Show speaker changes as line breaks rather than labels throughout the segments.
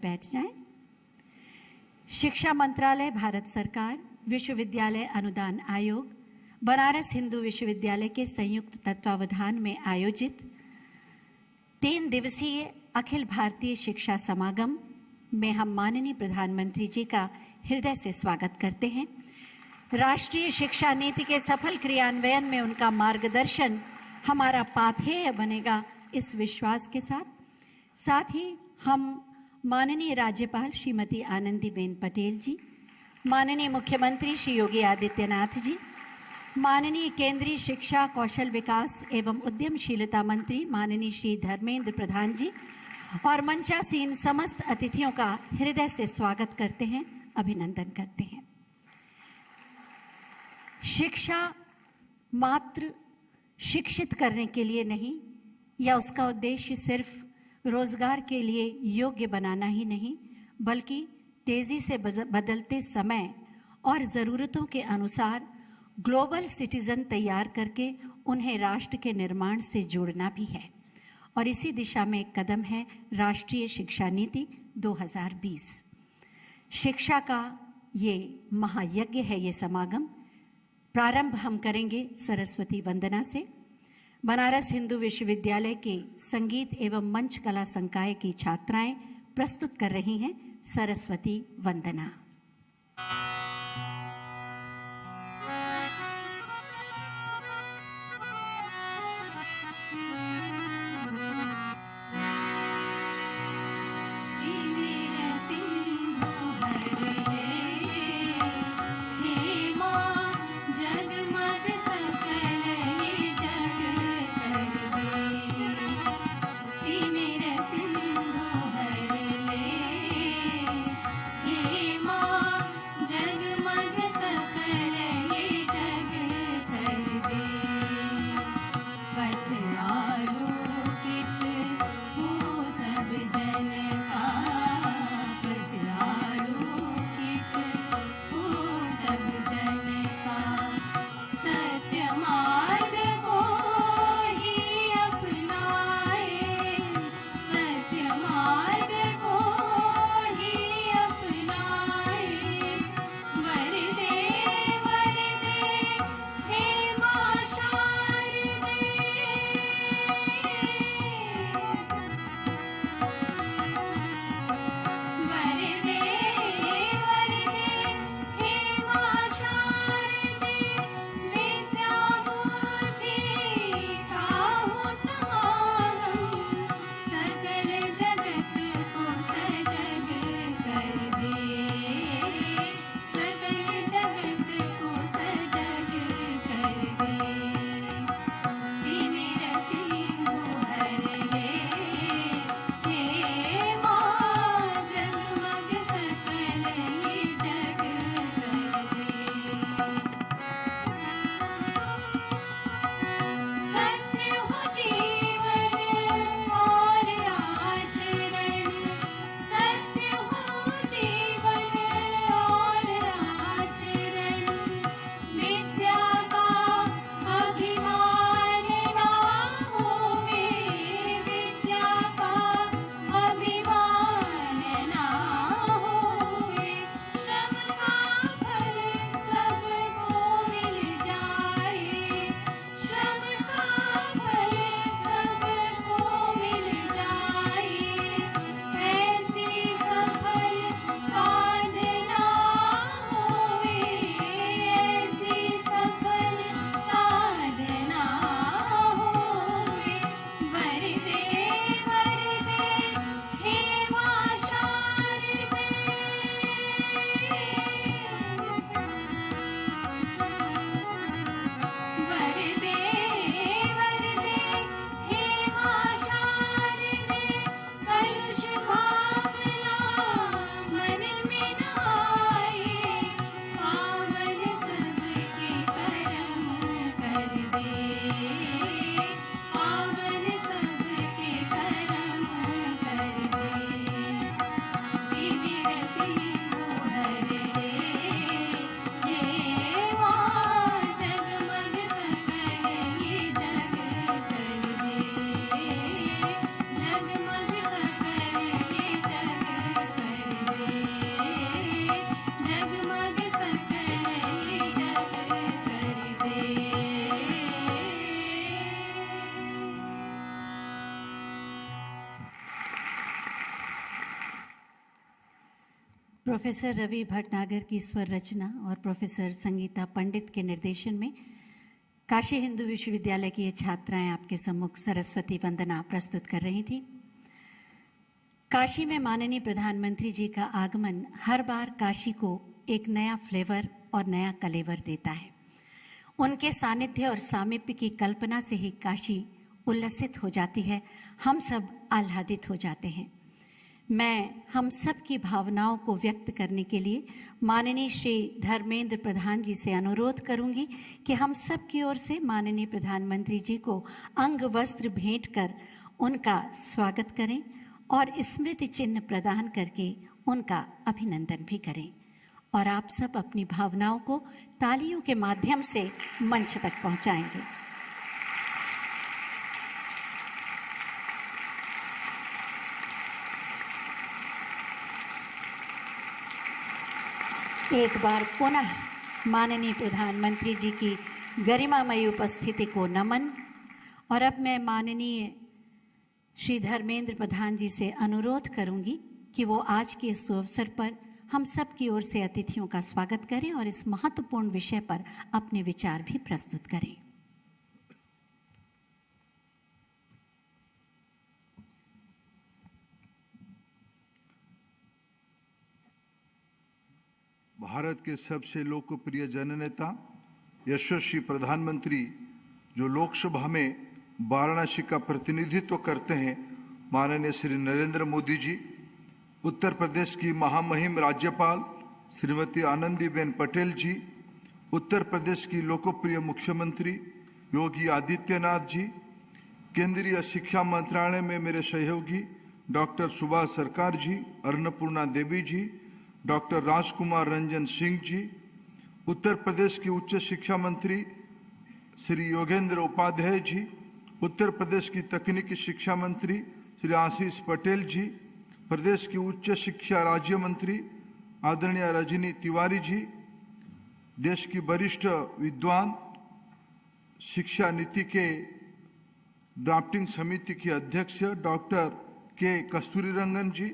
बैठ जाएं। शिक्षा मंत्रालय, भारत सरकार, विश्वविद्यालय अनुदान आयोग, बनारस हिंदू विश्वविद्यालय के संयुक्त तत्वावधान में आयोजित 3 दिवसीय अखिल भारतीय शिक्षा समागम में हम माननीय प्रधानमंत्री जी का हृदय से स्वागत करते हैं। राष्ट्रीय शिक्षा नीति के सफल क्रियान्वयन में उनका मार्गदर्शन हमारा पाथेय बनेगा, इस विश्वास के साथ ही हम माननीय राज्यपाल श्रीमती आनंदीबेन पटेल जी, माननीय मुख्यमंत्री श्री योगी आदित्यनाथ जी, माननीय केंद्रीय शिक्षा, कौशल विकास एवं उद्यमशीलता मंत्री माननीय श्री धर्मेंद्र प्रधान जी और मंचासीन समस्त अतिथियों का हृदय से स्वागत करते हैं, अभिनंदन करते हैं। शिक्षा मात्र शिक्षित करने के लिए नहीं, या उसका उद्देश्य सिर्फ रोजगार के लिए योग्य बनाना ही नहीं, बल्कि तेजी से बदलते समय और ज़रूरतों के अनुसार ग्लोबल सिटीजन तैयार करके उन्हें राष्ट्र के निर्माण से जोड़ना भी है। और इसी दिशा में एक कदम है राष्ट्रीय शिक्षा नीति 2020। शिक्षा का ये महायज्ञ है, ये समागम। प्रारंभ हम करेंगे सरस्वती वंदना से। बनारस हिंदू विश्वविद्यालय के संगीत एवं मंच कला संकाय की छात्राएं प्रस्तुत कर रही हैं सरस्वती वंदना।
माँ
प्रोफेसर रवि भटनागर की स्वर रचना और प्रोफेसर संगीता पंडित के निर्देशन में काशी हिंदू विश्वविद्यालय की ये छात्राएं आपके सम्मुख सरस्वती वंदना प्रस्तुत कर रही थी। काशी में माननीय प्रधानमंत्री जी का आगमन हर बार काशी को एक नया फ्लेवर और नया कलेवर देता है। उनके सानिध्य और सामीप्य की कल्पना से ही काशी उल्लसित हो जाती है, हम सब आह्लादित हो जाते हैं। मैं हम सब की भावनाओं को व्यक्त करने के लिए माननीय श्री धर्मेंद्र प्रधान जी से अनुरोध करूंगी कि हम सब की ओर से माननीय प्रधानमंत्री जी को अंग वस्त्र भेंट कर उनका स्वागत करें और स्मृति चिन्ह प्रदान करके उनका अभिनंदन भी करें। और आप सब अपनी भावनाओं को तालियों के माध्यम से मंच तक पहुंचाएंगे। एक बार पुनः माननीय प्रधानमंत्री जी की गरिमामयी उपस्थिति को नमन। और अब मैं माननीय श्री धर्मेंद्र प्रधान जी से अनुरोध करूंगी कि वो आज के इस अवसर पर हम सब की ओर से अतिथियों का स्वागत करें और इस महत्वपूर्ण विषय पर अपने विचार भी प्रस्तुत करें।
भारत के सबसे लोकप्रिय जननेता यशस्वी प्रधानमंत्री जो लोकसभा में वाराणसी का प्रतिनिधित्व करते हैं, माननीय श्री नरेंद्र मोदी जी, उत्तर प्रदेश की महामहिम राज्यपाल श्रीमती आनंदीबेन पटेल जी, उत्तर प्रदेश की लोकप्रिय मुख्यमंत्री योगी आदित्यनाथ जी, केंद्रीय शिक्षा मंत्रालय में मेरे सहयोगी डॉक्टर सुभाष सरकार जी, अन्नपूर्णा देवी जी, डॉक्टर राजकुमार रंजन सिंह जी, उत्तर प्रदेश की उच्च शिक्षा मंत्री श्री योगेंद्र उपाध्याय जी, उत्तर प्रदेश की तकनीकी शिक्षा मंत्री श्री आशीष पटेल जी, प्रदेश की उच्च शिक्षा राज्य मंत्री आदरणीय रजनी तिवारी जी, देश की वरिष्ठ विद्वान शिक्षा नीति के ड्राफ्टिंग समिति की अध्यक्ष डॉक्टर के कस्तूरीरंगन जी,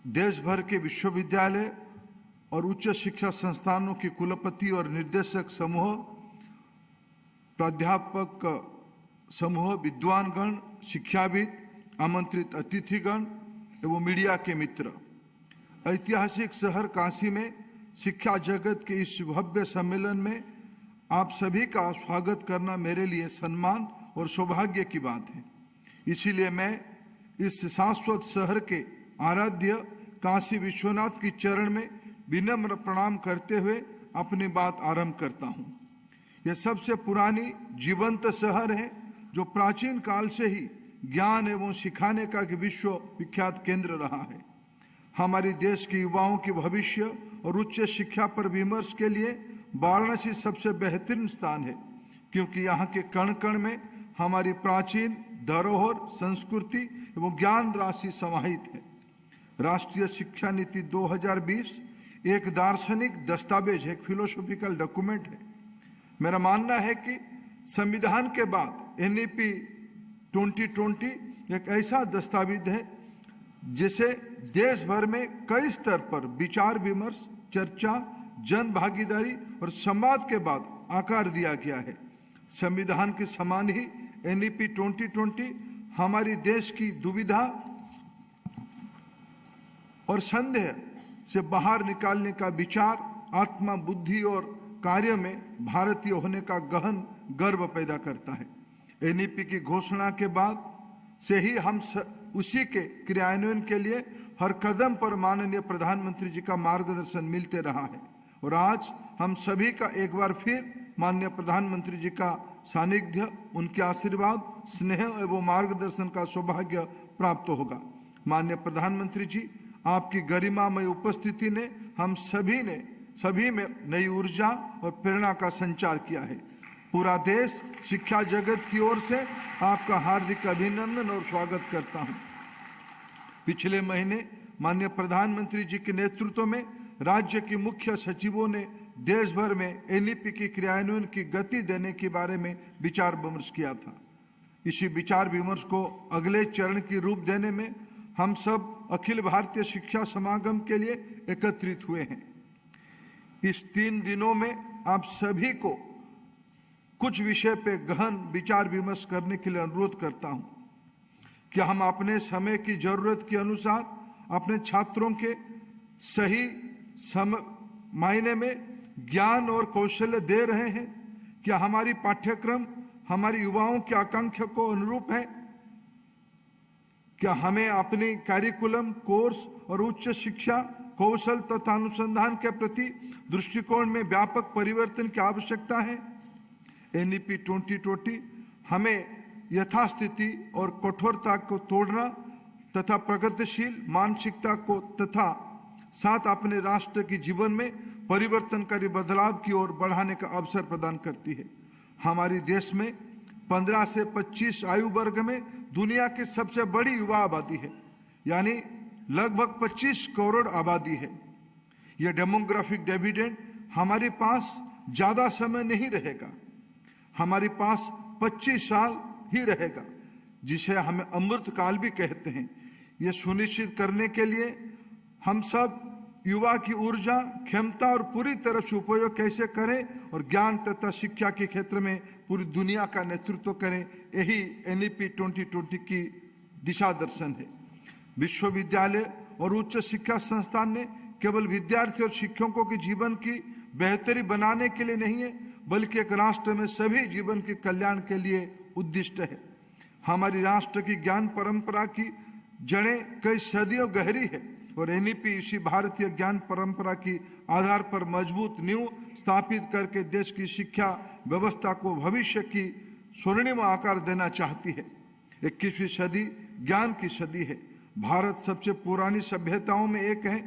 देश भर के विश्वविद्यालय और उच्च शिक्षा संस्थानों के कुलपति और निर्देशक समूह, प्राध्यापक समूह, विद्वानगण, शिक्षाविद, आमंत्रित अतिथिगण एवं मीडिया के मित्र, ऐतिहासिक शहर काशी में शिक्षा जगत के इस भव्य सम्मेलन में आप सभी का स्वागत करना मेरे लिए सम्मान और सौभाग्य की बात है। इसीलिए मैं इस शाश्वत शहर के आराध्य काशी विश्वनाथ की चरण में विनम्र प्रणाम करते हुए अपनी बात आरंभ करता हूँ। यह सबसे पुरानी जीवंत शहर है जो प्राचीन काल से ही ज्ञान एवं सिखाने का विश्व विख्यात केंद्र रहा है। हमारे देश के युवाओं के भविष्य और उच्च शिक्षा पर विमर्श के लिए वाराणसी सबसे बेहतरीन स्थान है, क्योंकि यहाँ के कण कण में हमारी प्राचीन धरोहर, संस्कृति एवं ज्ञान राशि समाहित है। राष्ट्रीय शिक्षा नीति 2020 एक दार्शनिक दस्तावेज है, एक फिलोसॉफिकल डॉक्यूमेंट है। मेरा मानना है कि संविधान के बाद NEP 2020 एक ऐसा दस्तावेज है जिसे देश भर में कई स्तर पर विचार विमर्श, चर्चा, जन भागीदारी और संवाद के बाद आकार दिया गया है। संविधान के समान ही NEP 2020 हमारी देश की दुविधा और संदेह से बाहर निकालने का विचार, आत्मा, बुद्धि और कार्य में भारतीय होने का गहन गर्व पैदा करता है। NEP की घोषणा के बाद से ही हम उसी के क्रियान्वयन के लिए हर कदम पर माननीय प्रधानमंत्री जी का मार्गदर्शन मिलते रहा है और आज हम सभी का एक बार फिर माननीय प्रधानमंत्री जी का सानिध्य, उनके आशीर्वाद, स्नेह एवं मार्गदर्शन का सौभाग्य प्राप्त होगा। माननीय प्रधानमंत्री जी, आपकी गरिमामय उपस्थिति ने हम सभी में नई ऊर्जा और प्रेरणा का संचार किया है। पूरा देश शिक्षा जगत की ओर से आपका हार्दिक अभिनंदन और स्वागत करता हूं। पिछले महीने माननीय प्रधानमंत्री जी के नेतृत्व में राज्य के मुख्य सचिवों ने देश भर में NEP की क्रियान्वयन की गति देने के बारे में विचार विमर्श किया था। इसी विचार विमर्श को अगले चरण की रूप देने में हम सब अखिल भारतीय शिक्षा समागम के लिए एकत्रित हुए हैं। इस 3 दिनों में आप सभी को कुछ विषय पे गहन विचार विमर्श करने के लिए अनुरोध करता हूं कि हम अपने समय की जरूरत के अनुसार अपने छात्रों के सही मायने में ज्ञान और कौशल्य दे रहे हैं। क्या हमारी पाठ्यक्रम हमारे युवाओं की आकांक्षा को अनुरूप है? क्या हमें अपनी कैरिकुलम, कोर्स और उच्च शिक्षा, कौशल तथा अनुसंधान के प्रति दृष्टिकोण में व्यापक परिवर्तन की आवश्यकता है? NEP 2020 हमें यथास्थिति और कठोरता को तोड़ना तथा प्रगतिशील मानसिकता को तथा साथ अपने राष्ट्र के जीवन में परिवर्तनकारी बदलाव की ओर बढ़ाने का अवसर प्रदान करती है। हमारे देश में 15 से 25 आयु वर्ग में दुनिया की सबसे बड़ी युवा आबादी है, यानी लगभग 25 करोड़ आबादी है। यह डेमोग्राफिक डिविडेंड हमारे पास ज्यादा समय नहीं रहेगा, हमारे पास 25 साल ही रहेगा, जिसे हमें अमृत काल भी कहते हैं। यह सुनिश्चित करने के लिए हम सब युवा की ऊर्जा, क्षमता और पूरी तरह से उपयोग कैसे करें और ज्ञान तथा शिक्षा के क्षेत्र में पूरी दुनिया का नेतृत्व करें, यही NEP 2020 की दिशा दर्शन है। विश्वविद्यालय और उच्च शिक्षा संस्थान ने केवल विद्यार्थी और शिक्षकों के जीवन की बेहतरी बनाने के लिए नहीं है, बल्कि एक राष्ट्र में सभी जीवन के कल्याण के लिए उद्दिष्ट है। हमारी राष्ट्र की ज्ञान परंपरा की जड़ें कई सदियों गहरी है और NEP इसी भारतीय ज्ञान परंपरा की आधार पर मजबूत नींव स्थापित करके देश की शिक्षा व्यवस्था को भविष्य की स्वर्णिम आकार देना चाहती है। 21वीं सदी ज्ञान की सदी है। भारत सबसे पुरानी सभ्यताओं में एक है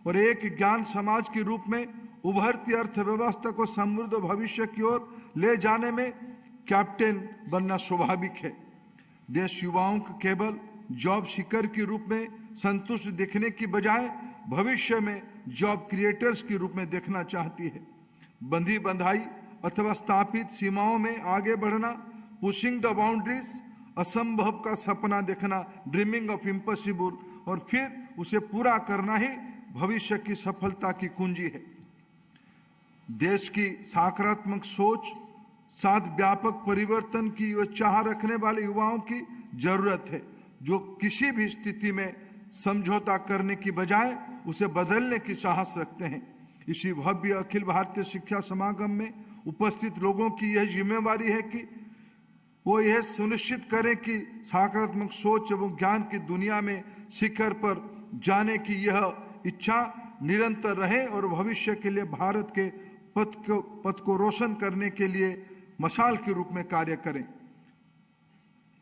और एक ज्ञान समाज के रूप में उभरती अर्थव्यवस्था को समृद्ध भविष्य की ओर ले जाने में कैप्टन बनना स्वाभाविक है। देश युवाओं को केवल जॉब सीकर के रूप में संतुष्ट देखने की बजाय भविष्य में जॉब क्रिएटर्स के रूप में देखना चाहती है। बंधी बंधाई अथवा स्थापित सीमाओं में आगे बढ़ना, पुशिंग द बाउंड्रीज, असंभव का सपना देखना, ड्रीमिंग ऑफ इम्पॉसिबल, और फिर उसे पूरा करना ही भविष्य की सफलता की कुंजी है। देश की सकारात्मक सोच साथ व्यापक परिवर्तन की चाह रखने वाले युवाओं की जरूरत है, जो किसी भी स्थिति में समझौता करने की बजाय उसे बदलने की साहस रखते हैं। इसी भव्य अखिल भारतीय शिक्षा समागम में उपस्थित लोगों की यह जिम्मेवारी है कि वो यह सुनिश्चित करें कि सकारात्मक सोच एवं ज्ञान की दुनिया में शिखर पर जाने की यह इच्छा निरंतर रहे और भविष्य के लिए भारत के पथ को रोशन करने के लिए मशाल के रूप में कार्य करें।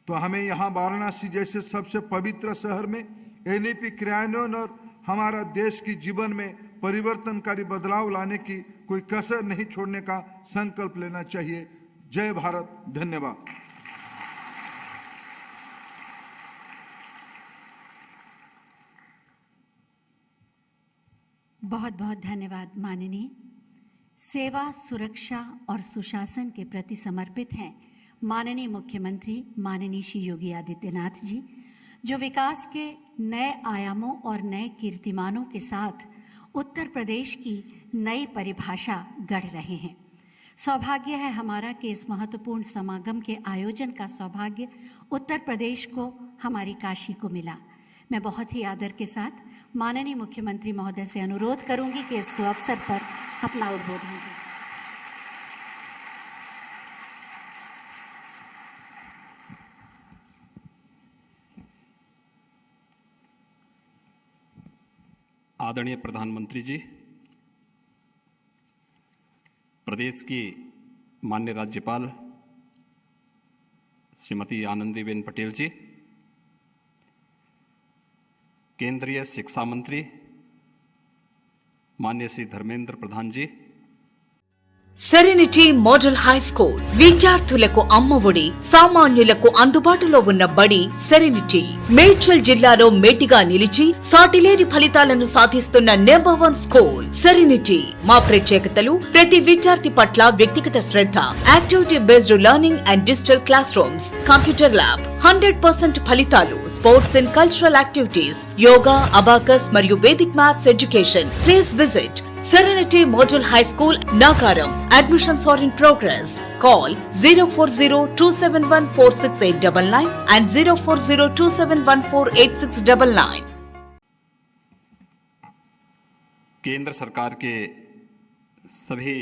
तो हमें यहाँ वाराणसी जैसे सबसे पवित्र शहर में NEP क्रियान्वयन और हमारा देश की जीवन में परिवर्तनकारी बदलाव लाने की कोई कसर नहीं छोड़ने का संकल्प लेना चाहिए। जय भारत। धन्यवाद।
बहुत बहुत धन्यवाद माननीय। सेवा, सुरक्षा और सुशासन के प्रति समर्पित हैं माननीय मुख्यमंत्री माननीय श्री योगी आदित्यनाथ जी, जो विकास के नए आयामों और नए कीर्तिमानों के साथ उत्तर प्रदेश की नई परिभाषा गढ़ रहे हैं। सौभाग्य है हमारा कि इस महत्वपूर्ण समागम के आयोजन का सौभाग्य उत्तर प्रदेश को, हमारी काशी को मिला। मैं बहुत ही आदर के साथ माननीय मुख्यमंत्री महोदय से अनुरोध करूंगी कि इस अवसर पर अपना उद्बोधन दें।
आदरणीय प्रधानमंत्री जी, प्रदेश की माननीय राज्यपाल श्रीमती आनंदीबेन पटेल जी, केंद्रीय शिक्षा मंत्री माननीय श्री धर्मेंद्र प्रधान जी,
సెరెనిటీ మోడల్ హై స్కూల్ విద్యార్థులకు అమ్మఒడి, సామాన్యులకు అందుబాటులో ఉన్న బడి సెరెనిటీ. మేడ్చల్ జిల్లాలో మేటిగా నిలిచి సాటిలేని ఫలితాలను సాధిస్తున్న నంబర్ 1 స్కూల్ సెరెనిటీ. మా ప్రత్యేకతలు ప్రతి విద్యార్థి పట్ల వ్యక్తిగత శ్రద్ధ, activity based learning and digital classrooms, computer lab, 100% ఫలితాలు, sports and cultural activities, yoga, abacus మరియు Vedic maths education. Please visit Serenity Model High School, Nagaram. Admissions are in progress. Call 04027146899 and 04027148699.
केंद्र सरकार के सभी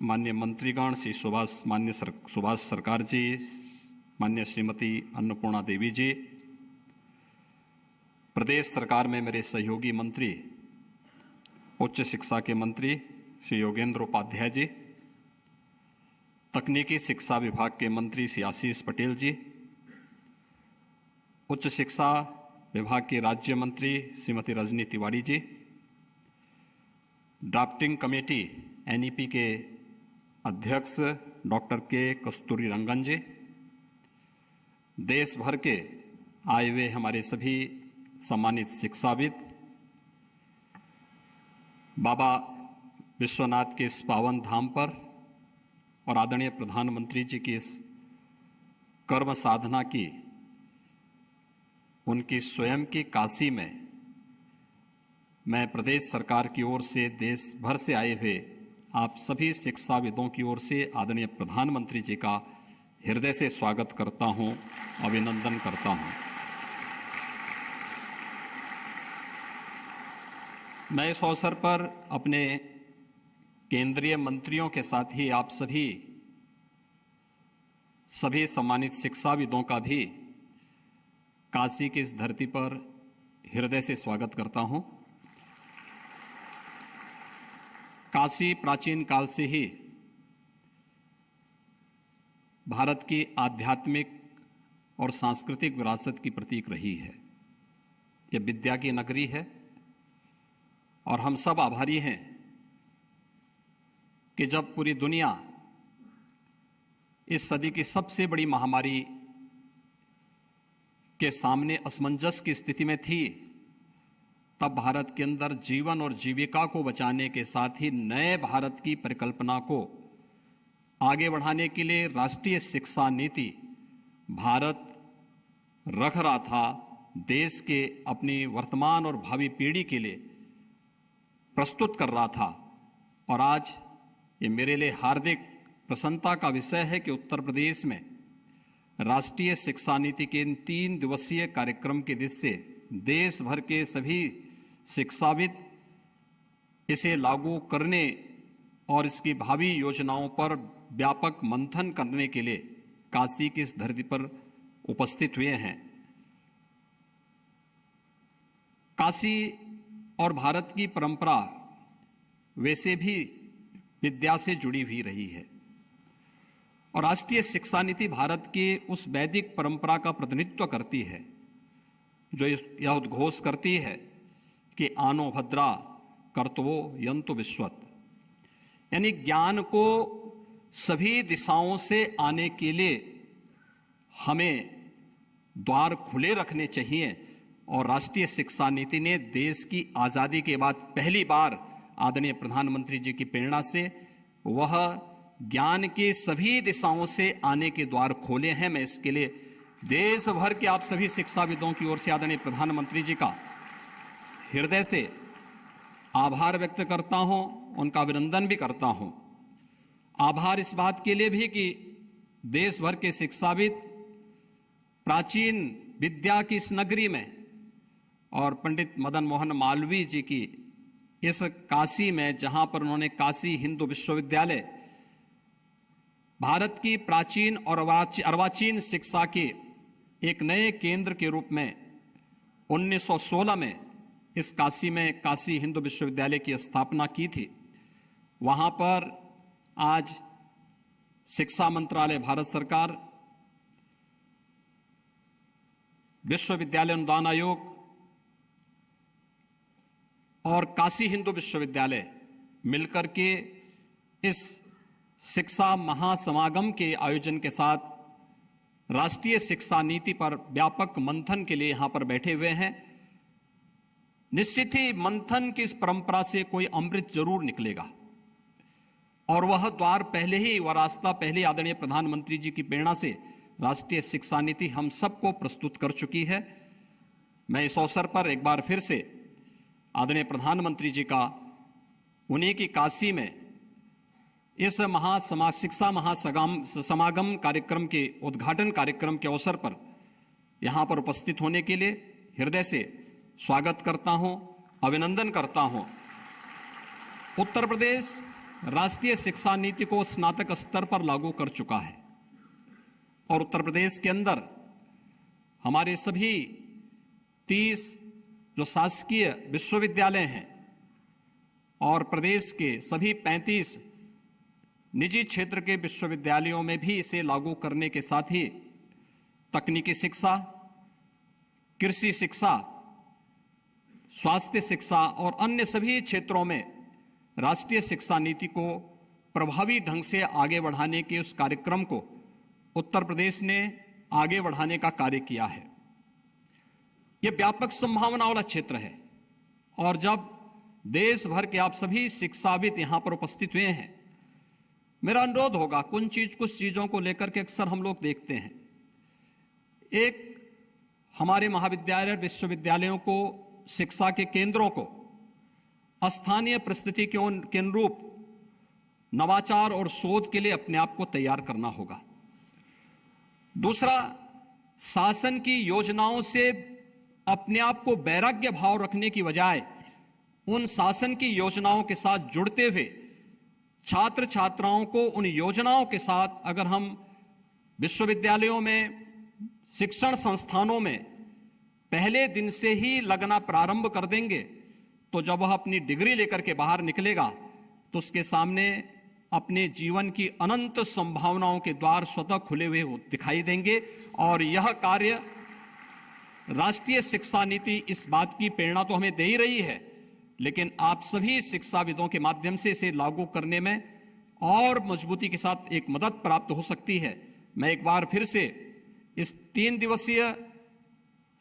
माननीय मंत्रीगण श्री सुभाष सरकार जी, माननीय श्रीमती अन्नपूर्णा देवी जी, प्रदेश सरकार में मेरे सहयोगी मंत्री उच्च शिक्षा के मंत्री श्री योगेंद्र उपाध्याय जी, तकनीकी शिक्षा विभाग के मंत्री श्री आशीष पटेल जी, उच्च शिक्षा विभाग के राज्य मंत्री Shrimati Rajni Tiwari ji, drafting committee NEP के अध्यक्ष डॉक्टर के कस्तूरी रंगन जी, देश भर के आए हुए हमारे सभी सम्मानित शिक्षाविद, बाबा विश्वनाथ के इस पावन धाम पर और आदरणीय प्रधानमंत्री जी की इस कर्म साधना की, उनकी स्वयं की काशी में मैं प्रदेश सरकार की ओर से देश भर से आए हुए आप सभी शिक्षाविदों की ओर से आदरणीय प्रधानमंत्री जी का हृदय से स्वागत करता हूं, अभिनंदन करता हूं। मैं इस अवसर पर अपने केंद्रीय मंत्रियों के साथ ही आप सभी सम्मानित शिक्षाविदों का भी काशी की इस धरती पर हृदय से स्वागत करता हूं। काशी प्राचीन काल से ही भारत की आध्यात्मिक और सांस्कृतिक विरासत की प्रतीक रही है। यह विद्या की नगरी है और हम सब आभारी हैं कि जब पूरी दुनिया इस सदी की सबसे बड़ी महामारी के सामने असमंजस की स्थिति में थी, तब भारत के अंदर जीवन और जीविका को बचाने के साथ ही नए भारत की परिकल्पना को आगे बढ़ाने के लिए राष्ट्रीय शिक्षा नीति भारत रख रहा था। देश के अपनी वर्तमान और भावी पीढ़ी के लिए प्रस्तुत कर रहा था। और आज ये मेरे लिए हार्दिक प्रसन्नता का विषय है कि उत्तर प्रदेश में राष्ट्रीय शिक्षा नीति के इन 3 दिवसीय कार्यक्रम के दृष्टि से देश भर के सभी शिक्षाविद इसे लागू करने और इसकी भावी योजनाओं पर व्यापक मंथन करने के लिए काशी की इस धरती पर उपस्थित हुए हैं। काशी और भारत की परंपरा वैसे भी विद्या से जुड़ी हुई रही है और राष्ट्रीय शिक्षा नीति भारत की उस वैदिक परंपरा का प्रतिनिधित्व करती है जो यह उद्घोष करती है कि आनो भद्रा कर्तवो यंतु विश्वत, यानी ज्ञान को सभी दिशाओं से आने के लिए हमें द्वार खुले रखने चाहिए। और राष्ट्रीय शिक्षा नीति ने देश की आज़ादी के बाद पहली बार आदरणीय प्रधानमंत्री जी की प्रेरणा से वह ज्ञान की सभी दिशाओं से आने के द्वार खोले हैं। मैं इसके लिए देश भर के आप सभी शिक्षाविदों की ओर से आदरणीय प्रधानमंत्री जी का हृदय से आभार व्यक्त करता हूं, उनका अभिनंदन भी करता हूं। आभार इस बात के लिए भी कि देश भर के शिक्षाविद प्राचीन विद्या की इस नगरी में और पंडित मदन मोहन मालवीय जी की इस काशी में, जहां पर उन्होंने काशी हिंदू विश्वविद्यालय भारत की प्राचीन और अर्वाचीन शिक्षा के एक नए केंद्र के रूप में 1916 में इस काशी में काशी हिंदू विश्वविद्यालय की स्थापना की थी। वहां पर आज शिक्षा मंत्रालय भारत सरकार, विश्वविद्यालय अनुदान आयोग और काशी हिंदू विश्वविद्यालय मिलकर के इस शिक्षा महासमागम के आयोजन के साथ राष्ट्रीय शिक्षा नीति पर व्यापक मंथन के लिए यहां पर बैठे हुए हैं। निश्चित ही मंथन की इस परंपरा से कोई अमृत जरूर निकलेगा और वह द्वार पहले ही, वह रास्ता पहले आदरणीय प्रधानमंत्री जी की प्रेरणा से राष्ट्रीय शिक्षा नीति हम सबको प्रस्तुत कर चुकी है। मैं इस अवसर पर एक बार फिर से आदरणीय प्रधानमंत्री जी का उन्हीं की काशी में इस शिक्षा महासमागम कार्यक्रम के उद्घाटन कार्यक्रम के अवसर पर यहां पर उपस्थित होने के लिए हृदय से स्वागत करता हूं, अभिनंदन करता हूं। उत्तर प्रदेश राष्ट्रीय शिक्षा नीति को स्नातक स्तर पर लागू कर चुका है और उत्तर प्रदेश के अंदर हमारे सभी 30 जो शासकीय विश्वविद्यालय हैं और प्रदेश के सभी 35 निजी क्षेत्र के विश्वविद्यालयों में भी इसे लागू करने के साथ ही तकनीकी शिक्षा, कृषि शिक्षा, स्वास्थ्य शिक्षा और अन्य सभी क्षेत्रों में राष्ट्रीय शिक्षा नीति को प्रभावी ढंग से आगे बढ़ाने के उस कार्यक्रम को उत्तर प्रदेश ने आगे बढ़ाने का कार्य किया है। यह व्यापक संभावना वाला क्षेत्र है और जब देश भर के आप सभी शिक्षाविद यहां पर उपस्थित हुए हैं, मेरा अनुरोध होगा, कुछ चीजों को लेकर के अक्सर हम लोग देखते हैं। एक, हमारे महाविद्यालय विश्वविद्यालयों को, शिक्षा के केंद्रों को स्थानीय परिस्थिति के अनुरूप नवाचार और शोध के लिए अपने आप को तैयार करना होगा। दूसरा, शासन की योजनाओं से अपने आप को वैराग्य भाव रखने की बजाय उन शासन की योजनाओं के साथ जुड़ते हुए छात्र छात्राओं को उन योजनाओं के साथ, अगर हम विश्वविद्यालयों में, शिक्षण संस्थानों में पहले दिन से ही लगना प्रारंभ कर देंगे तो जब वह अपनी डिग्री लेकर के बाहर निकलेगा तो उसके सामने अपने जीवन की अनंत संभावनाओं के द्वार स्वतः खुले हुए दिखाई देंगे। और यह कार्य राष्ट्रीय शिक्षा नीति इस बात की प्रेरणा तो हमें दे ही रही है, लेकिन आप सभी शिक्षाविदों के माध्यम से इसे लागू करने में और मजबूती के साथ एक मदद प्राप्त हो सकती है। मैं एक बार फिर से इस 3 दिवसीय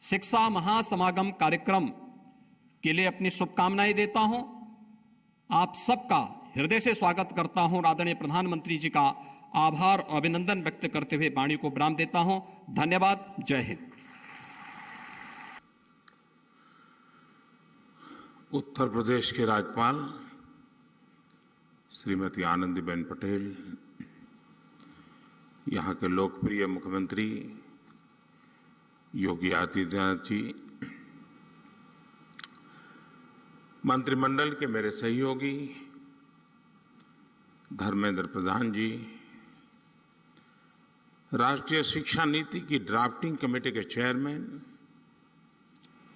शिक्षा महासमागम कार्यक्रम के लिए अपनी शुभकामनाएं देता हूं। आप सबका हृदय से स्वागत करता हूं और आदरणीय प्रधानमंत्री जी का आभार और अभिनंदन व्यक्त करते हुए वाणी को विराम देता हूं। धन्यवाद। जय हिंद।
उत्तर प्रदेश के राज्यपाल श्रीमती आनंदीबेन पटेल, यहाँ के लोकप्रिय मुख्यमंत्री योगी आदित्यनाथ जी, मंत्रिमंडल के मेरे सहयोगी धर्मेंद्र प्रधान जी, राष्ट्रीय शिक्षा नीति की ड्राफ्टिंग कमेटी के चेयरमैन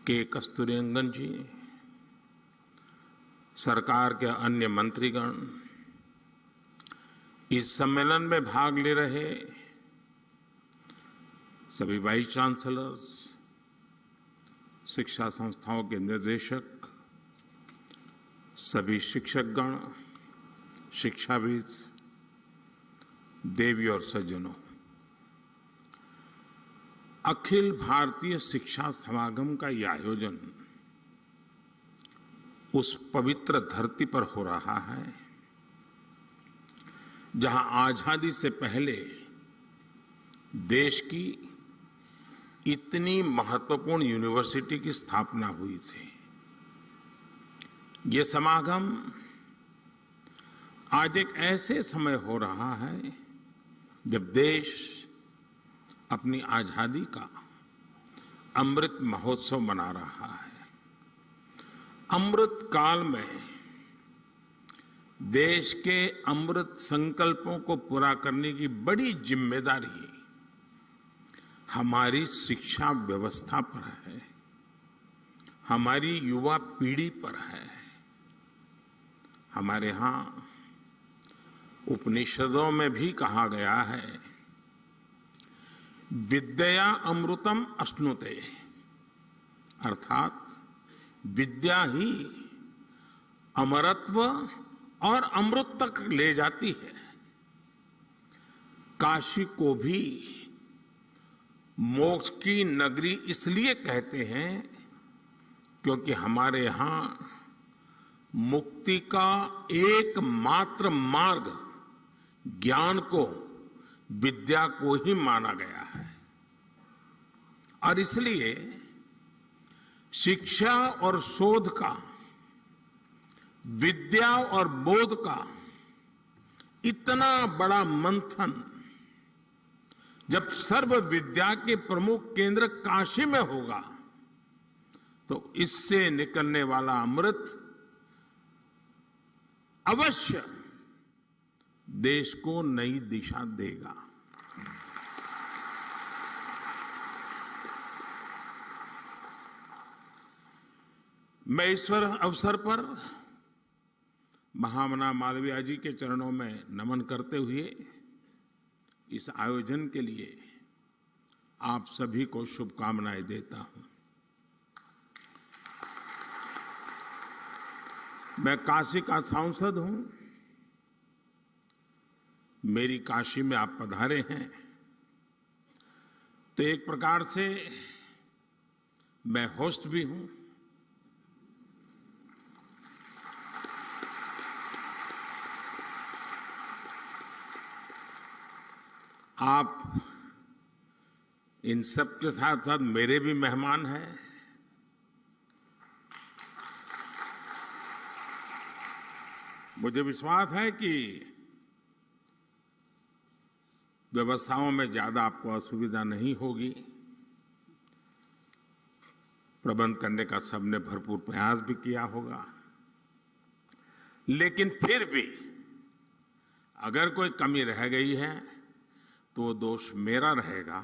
के कस्तूरीरंगन जी, सरकार के अन्य मंत्रीगण, इस सम्मेलन में भाग ले रहे सभी वाइस चांसलर्स, शिक्षा संस्थाओं के निर्देशक, सभी शिक्षकगण, शिक्षाविद, देवी और सज्जनों, अखिल भारतीय शिक्षा समागम का यह आयोजन उस पवित्र धरती पर हो रहा है जहां आजादी से पहले देश की इतनी महत्वपूर्ण यूनिवर्सिटी की स्थापना हुई थी। ये समागम आज एक ऐसे समय हो रहा है जब देश अपनी आजादी का अमृत महोत्सव मना रहा है। अमृत काल में देश के अमृत संकल्पों को पूरा करने की बड़ी जिम्मेदारी हमारी शिक्षा व्यवस्था पर है, हमारी युवा पीढ़ी पर है। हमारे यहाँ उपनिषदों में भी कहा गया है, विद्या अमृतम अश्नुते, अर्थात विद्या ही अमरत्व और अमृत तक ले जाती है। काशी को भी मोक्ष की नगरी इसलिए कहते हैं क्योंकि हमारे यहां मुक्ति का एकमात्र मार्ग ज्ञान को, विद्या को ही माना गया है। और इसलिए शिक्षा और शोध का, विद्या और बोध का इतना बड़ा मंथन जब सर्व विद्या के प्रमुख केंद्र काशी में होगा तो इससे निकलने वाला अमृत अवश्य देश को नई दिशा देगा। मैं इस अवसर पर महामना मालवीय जी के चरणों में नमन करते हुए इस आयोजन के लिए आप सभी को शुभकामनाएं देता हूं। मैं काशी का सांसद हूं। मेरी काशी में आप पधारे हैं तो एक प्रकार से मैं होस्ट भी हूं। आप इन सब के साथ साथ मेरे भी मेहमान हैं। मुझे विश्वास है कि व्यवस्थाओं में ज्यादा आपको असुविधा नहीं होगी। प्रबंध करने का सबने भरपूर प्रयास भी किया होगा, लेकिन फिर भी अगर कोई कमी रह गई है तो वो दोष मेरा रहेगा।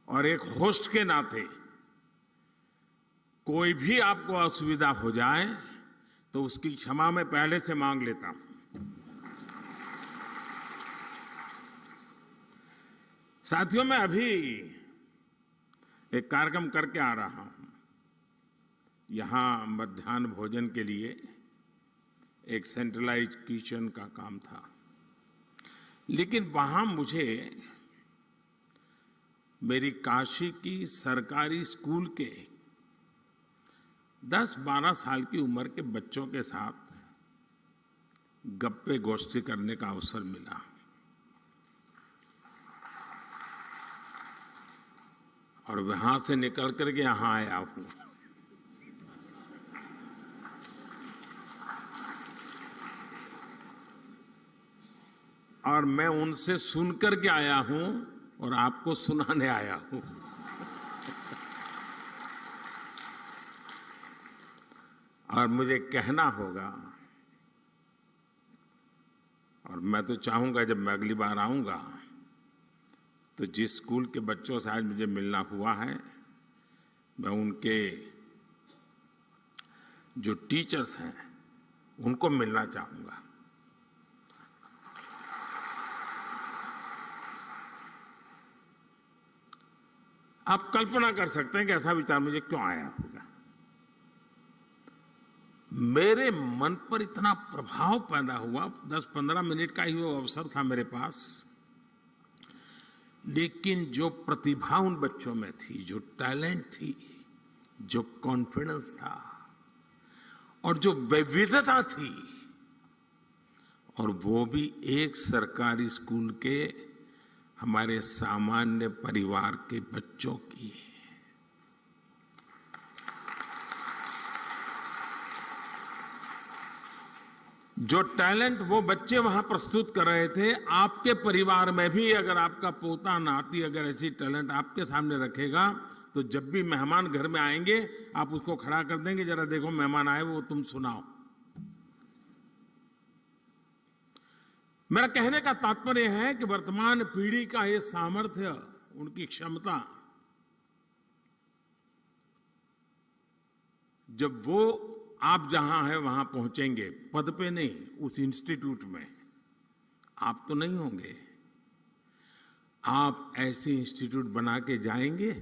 और एक होस्ट के नाते कोई भी आपको असुविधा हो जाए तो उसकी क्षमा मैं पहले से मांग लेता हूं। साथियों, मैं अभी एक कार्यक्रम करके आ रहा हूं। यहां मध्याह्न भोजन के लिए एक सेंट्रलाइज्ड किचन का काम था, लेकिन वहां मुझे मेरी काशी की सरकारी स्कूल के 10-12 साल की उम्र के बच्चों के साथ गप्पे गोष्ठी करने का अवसर मिला। और वहां से निकल करके यहां आया हूं। और मैं उनसे सुनकर के आया हूं और आपको सुनाने आया हूं। और मुझे कहना होगा, और मैं तो चाहूंगा जब मैं अगली बार आऊंगा तो जिस स्कूल के बच्चों से आज मुझे मिलना हुआ है, मैं उनके जो टीचर्स हैं उनको मिलना चाहूंगा। आप कल्पना कर सकते हैं कि ऐसा विचार मुझे क्यों आया होगा। मेरे मन पर इतना प्रभाव पैदा हुआ। 10-15 मिनट का ही वो अवसर था मेरे पास, लेकिन जो प्रतिभा उन बच्चों में थी, जो टैलेंट थी, जो कॉन्फिडेंस था और जो विविधता थी, और वो भी एक सरकारी स्कूल के हमारे सामान्य परिवार के बच्चों की। जो टैलेंट वो बच्चे वहां प्रस्तुत कर रहे थे, आपके परिवार में भी अगर आपका पोता नाती अगर ऐसी टैलेंट आपके सामने रखेगा तो जब भी मेहमान घर में आएंगे आप उसको खड़ा कर देंगे, जरा देखो मेहमान आए वो तुम सुनाओ। मेरा कहने का तात्पर्य है कि वर्तमान पीढ़ी का ये सामर्थ्य, उनकी क्षमता, जब वो आप जहां हैं वहां पहुंचेंगे, पद पे नहीं, उस इंस्टीट्यूट में, आप तो नहीं होंगे, आप ऐसे इंस्टीट्यूट बना के जाएंगे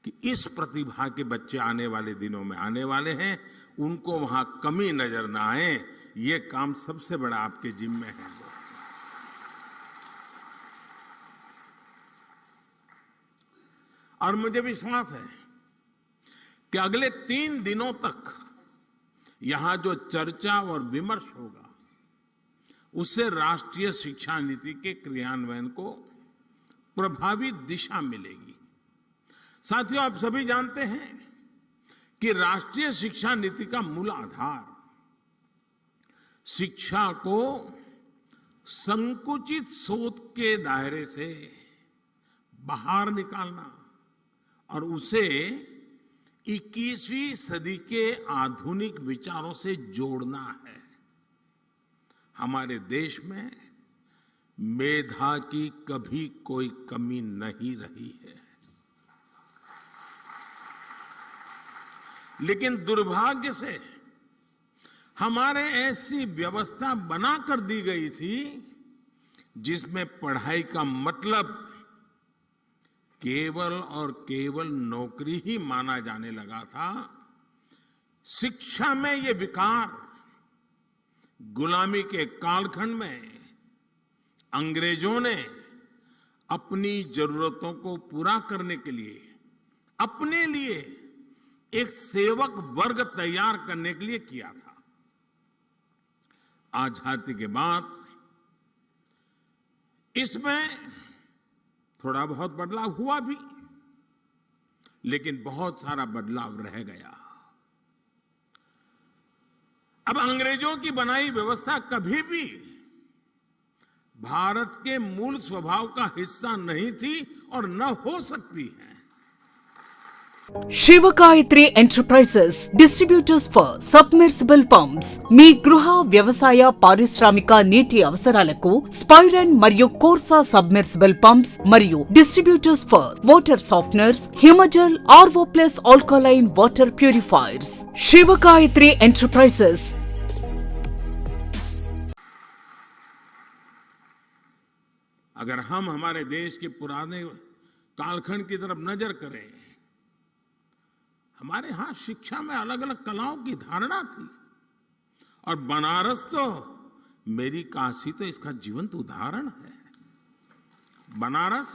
कि इस प्रतिभा के बच्चे आने वाले दिनों में आने वाले हैं, उनको वहां कमी नजर ना आए, ये काम सबसे बड़ा आपके जिम्मे है। और मुझे विश्वास है कि अगले 3 दिनों तक यहां जो चर्चा और विमर्श होगा, उससे राष्ट्रीय शिक्षा नीति के क्रियान्वयन को प्रभावी दिशा मिलेगी। साथियों, आप सभी जानते हैं कि राष्ट्रीय शिक्षा नीति का मूल आधार शिक्षा को संकुचित सोच के दायरे से बाहर निकालना और उसे 21वीं सदी के आधुनिक विचारों से जोड़ना है। हमारे देश में मेधा की कभी कोई कमी नहीं रही है, लेकिन दुर्भाग्य से हमारे ऐसी व्यवस्था बना कर दी गई थी जिसमें पढ़ाई का मतलब केवल और केवल नौकरी ही माना जाने लगा था। शिक्षा में ये विकार गुलामी के कालखंड में अंग्रेजों ने अपनी जरूरतों को पूरा करने के लिए अपने लिए एक सेवक वर्ग तैयार करने के लिए किया था। आजादी के बाद इसमें थोड़ा बहुत बदलाव हुआ भी, लेकिन बहुत सारा बदलाव रह गया। अब अंग्रेजों की बनाई व्यवस्था कभी भी भारत के मूल स्वभाव का हिस्सा नहीं थी और न हो सकती है।
Shivagayatri enterprises distributors for submersible pumps మీ గృహ వ్యవసాయ పారిశ్రామిక నీటి అవసరాలకు స్పైరన్ మరియు కోర్సా సబ్మెర్సిబుల్ పంప్స్ మరియు distributors for water softeners, Himajal, RO plus alkaline water purifiers. Shivagayatri enterprises.
अगर हम हमारे देश के पुराने कालखंड की तरफ नजर करें, हमारे यहां शिक्षा में अलग अलग कलाओं की धारणा थी और बनारस तो मेरी काशी तो इसका जीवंत उदाहरण है। बनारस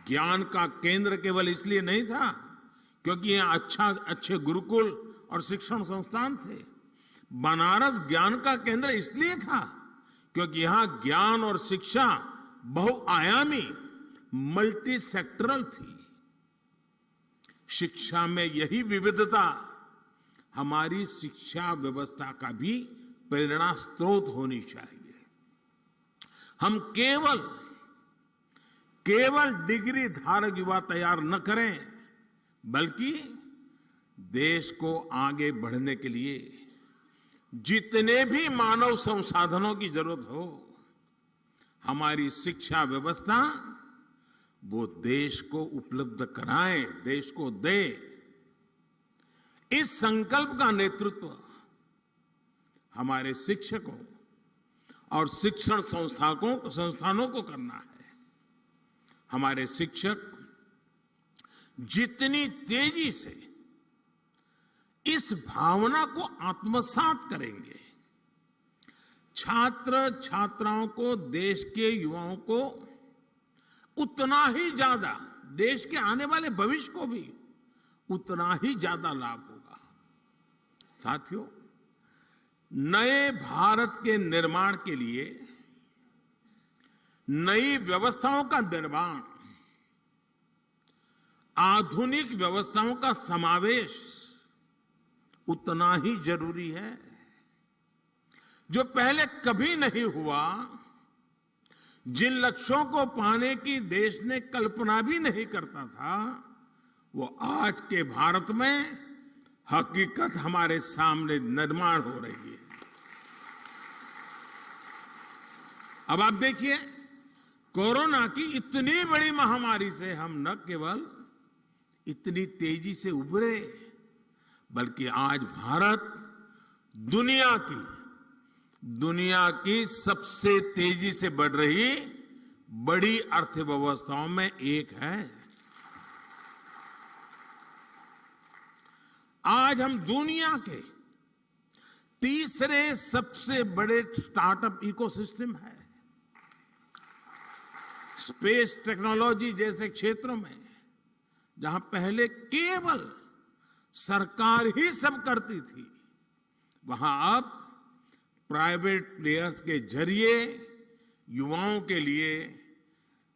ज्ञान का केंद्र केवल इसलिए नहीं था क्योंकि यहाँ अच्छे गुरुकुल और शिक्षण संस्थान थे। बनारस ज्ञान का केंद्र इसलिए था क्योंकि यहाँ ज्ञान और शिक्षा बहुआयामी मल्टी सेक्टरल थी। शिक्षा में यही विविधता हमारी शिक्षा व्यवस्था का भी प्रेरणा स्रोत होनी चाहिए। हम केवल डिग्री धारक युवा तैयार न करें, बल्कि देश को आगे बढ़ने के लिए जितने भी मानव संसाधनों की जरूरत हो, हमारी शिक्षा व्यवस्था वो देश को उपलब्ध कराए, देश को दे। इस संकल्प का नेतृत्व हमारे शिक्षकों और शिक्षण संस्थानों को करना है। हमारे शिक्षक जितनी तेजी से इस भावना को आत्मसात करेंगे, छात्र छात्राओं को, देश के युवाओं को उतना ही ज्यादा, देश के आने वाले भविष्य को भी उतना ही ज्यादा लाभ होगा। साथियों, नए भारत के निर्माण के लिए नई व्यवस्थाओं का निर्माण, आधुनिक व्यवस्थाओं का समावेश उतना ही जरूरी है। जो पहले कभी नहीं हुआ, जिन लक्ष्यों को पाने की देश ने कल्पना भी नहीं करता था, वो आज के भारत में हकीकत हमारे सामने निर्माण हो रही है। अब आप देखिए, कोरोना की इतनी बड़ी महामारी से हम न केवल इतनी तेजी से उभरे, बल्कि आज भारत दुनिया की सबसे तेजी से बढ़ रही बड़ी अर्थव्यवस्थाओं में एक है। आज हम दुनिया के तीसरे सबसे बड़े स्टार्टअप इकोसिस्टम है। स्पेस टेक्नोलॉजी जैसे क्षेत्रों में जहां पहले केवल सरकार ही सब करती थी, वहां अब प्राइवेट प्लेयर्स के जरिए युवाओं के लिए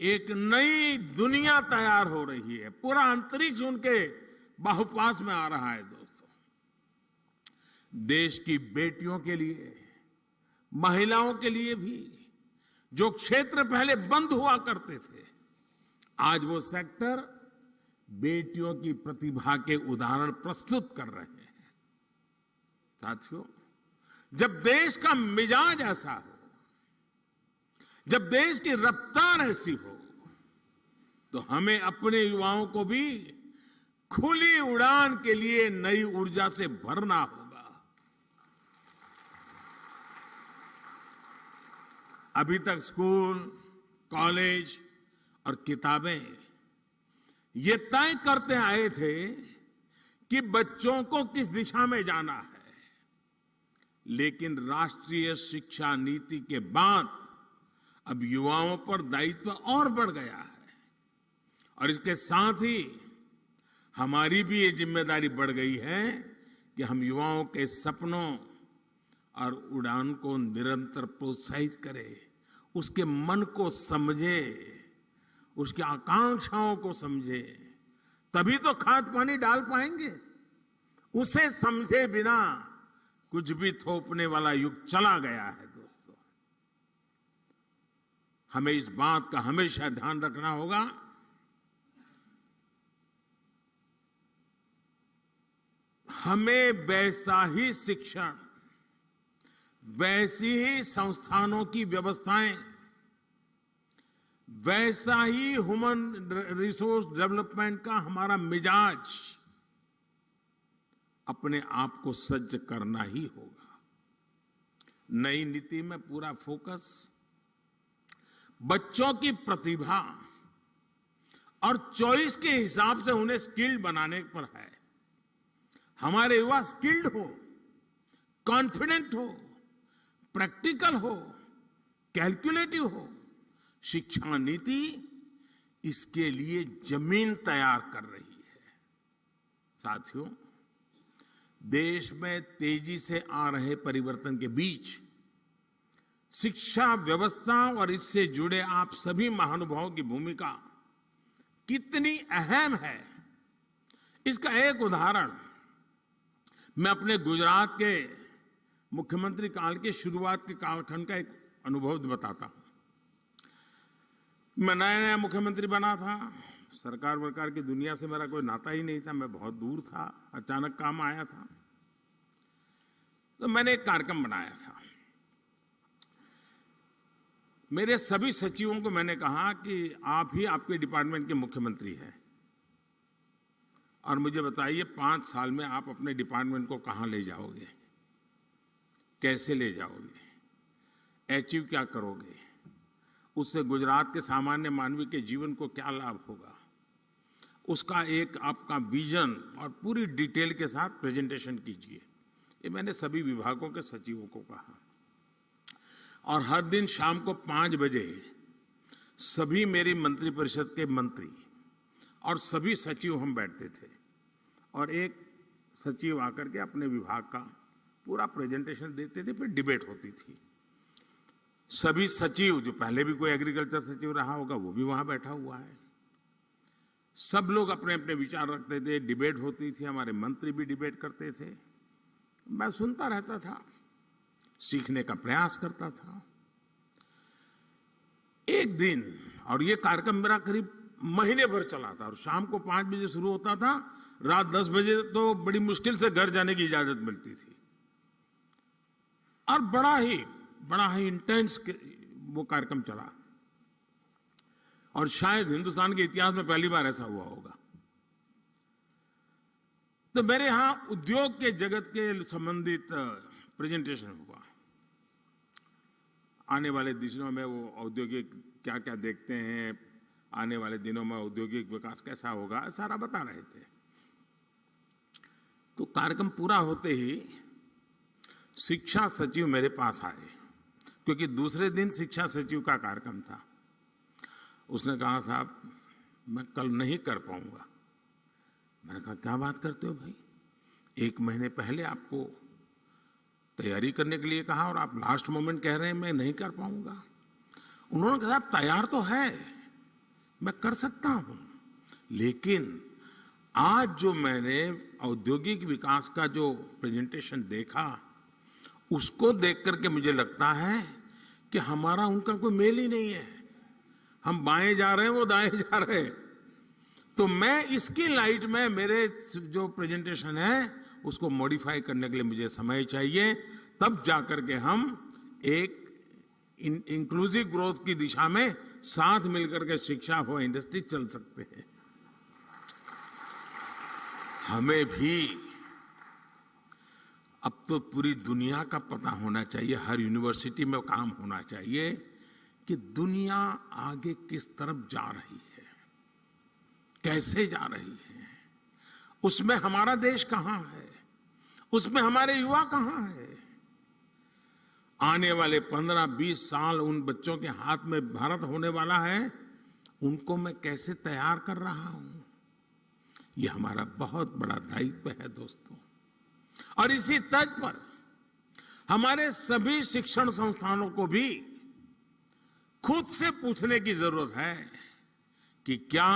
एक नई दुनिया तैयार हो रही है। पूरा अंतरिक्ष उनके बाहुपास में आ रहा है। दोस्तों, देश की बेटियों के लिए, महिलाओं के लिए भी जो क्षेत्र पहले बंद हुआ करते थे, आज वो सेक्टर बेटियों की प्रतिभा के उदाहरण प्रस्तुत कर रहे हैं। साथियों, जब देश का मिजाज ऐसा हो, जब देश की रफ्तार ऐसी हो, तो हमें अपने युवाओं को भी खुली उड़ान के लिए नई ऊर्जा से भरना होगा। अभी तक स्कूल, कॉलेज और किताबें ये तय करते आए थे कि बच्चों को किस दिशा में जाना है, लेकिन राष्ट्रीय शिक्षा नीति के बाद अब युवाओं पर दायित्व और बढ़ गया है, और इसके साथ ही हमारी भी ये जिम्मेदारी बढ़ गई है कि हम युवाओं के सपनों और उड़ान को निरंतर प्रोत्साहित करें, उसके मन को समझे, उसकी आकांक्षाओं को समझे, तभी तो खाद पानी डाल पाएंगे। उसे समझे बिना कुछ भी थोपने वाला युग चला गया है। दोस्तों, हमें इस बात का हमेशा ध्यान रखना होगा हमें वैसा ही शिक्षण, वैसी ही संस्थानों की व्यवस्थाएं, वैसा ही ह्यूमन रिसोर्स डेवलपमेंट का हमारा मिजाज अपने आप को सज्ज करना ही होगा। नई नीति में पूरा फोकस बच्चों की प्रतिभा और चॉइस के हिसाब से उन्हें स्किल्ड बनाने पर है। हमारे युवा स्किल्ड हो, कॉन्फिडेंट हो, प्रैक्टिकल हो, कैलकुलेटिव हो। शिक्षा नीति इसके लिए जमीन तैयार कर रही है। साथियों, देश में तेजी से आ रहे परिवर्तन के बीच शिक्षा व्यवस्था और इससे जुड़े आप सभी महानुभावों की भूमिका कितनी अहम है, इसका एक उदाहरण मैं अपने गुजरात के मुख्यमंत्री काल के शुरुआत के कालखंड का एक अनुभव बताता हूं। मैं नया नया मुख्यमंत्री बना था, सरकार वरकार की दुनिया से मेरा कोई नाता ही नहीं था, मैं बहुत दूर था, अचानक काम आया था। तो मैंने एक कार्यक्रम बनाया था। मेरे सभी सचिवों को मैंने कहा कि आप ही आपके डिपार्टमेंट के मुख्यमंत्री हैं, और मुझे बताइए 5 साल में आप अपने डिपार्टमेंट को कहां ले जाओगे, कैसे ले जाओगे, अचीव क्या करोगे, उससे गुजरात के सामान्य मानवी के जीवन को क्या लाभ होगा, उसका एक आपका विजन और पूरी डिटेल के साथ प्रेजेंटेशन कीजिए। ये मैंने सभी विभागों के सचिवों को कहा, और हर दिन शाम को 5 बजे सभी मेरी मंत्रिपरिषद के मंत्री और सभी सचिव हम बैठते थे, और एक सचिव आकर के अपने विभाग का पूरा प्रेजेंटेशन देते थे, फिर डिबेट होती थी। सभी सचिव, जो पहले भी कोई एग्रीकल्चर सचिव रहा होगा वो भी वहां बैठा हुआ है, सब लोग अपने अपने विचार रखते थे, डिबेट होती थी, हमारे मंत्री भी डिबेट करते थे। मैं सुनता रहता था, सीखने का प्रयास करता था। एक दिन, और ये कार्यक्रम मेरा करीब महीने भर चला था, और शाम को 5 बजे शुरू होता था, रात 10 बजे तो बड़ी मुश्किल से घर जाने की इजाजत मिलती थी, और बड़ा ही इंटेंस वो कार्यक्रम चला, और शायद हिंदुस्तान के इतिहास में पहली बार ऐसा हुआ होगा। तो मेरे यहां उद्योग के जगत के संबंधित प्रेजेंटेशन हुआ। आने वाले दिनों में वो औद्योगिक क्या क्या देखते हैं, आने वाले दिनों में औद्योगिक विकास कैसा होगा, सारा बता रहे थे। तो कार्यक्रम पूरा होते ही शिक्षा सचिव मेरे पास आए, क्योंकि दूसरे दिन शिक्षा सचिव का कार्यक्रम था। उसने कहा, साहब मैं कल नहीं कर पाऊंगा। मैंने कहा, क्या बात करते हो भाई, 1 महीने पहले आपको तैयारी करने के लिए कहा और आप लास्ट मोमेंट कह रहे हैं मैं नहीं कर पाऊंगा। उन्होंने कहा, तैयार तो है, मैं कर सकता हूं, लेकिन आज जो मैंने औद्योगिक विकास का जो प्रेजेंटेशन देखा, उसको देख करके मुझे लगता है कि हमारा उनका कोई मेल ही नहीं है। हम बाएं जा रहे हैं, वो दाएं जा रहे हैं। तो मैं इसकी लाइट में मेरे जो प्रेजेंटेशन है उसको मॉडिफाई करने के लिए मुझे समय चाहिए, तब जाकर के हम एक इंक्लूसिव ग्रोथ की दिशा में साथ मिलकर के शिक्षा हो इंडस्ट्री चल सकते हैं। हमें भी अब तो पूरी दुनिया का पता होना चाहिए, हर यूनिवर्सिटी में काम होना चाहिए कि दुनिया आगे किस तरफ जा रही है, कैसे जा रही है, उसमें हमारा देश कहां है, उसमें हमारे युवा कहां है। आने वाले 15-20 साल उन बच्चों के हाथ में भारत होने वाला है, उनको मैं कैसे तैयार कर रहा हूं, ये हमारा बहुत बड़ा दायित्व है दोस्तों। और इसी तर्ज पर हमारे सभी शिक्षण संस्थानों को भी खुद से पूछने की जरूरत है कि क्या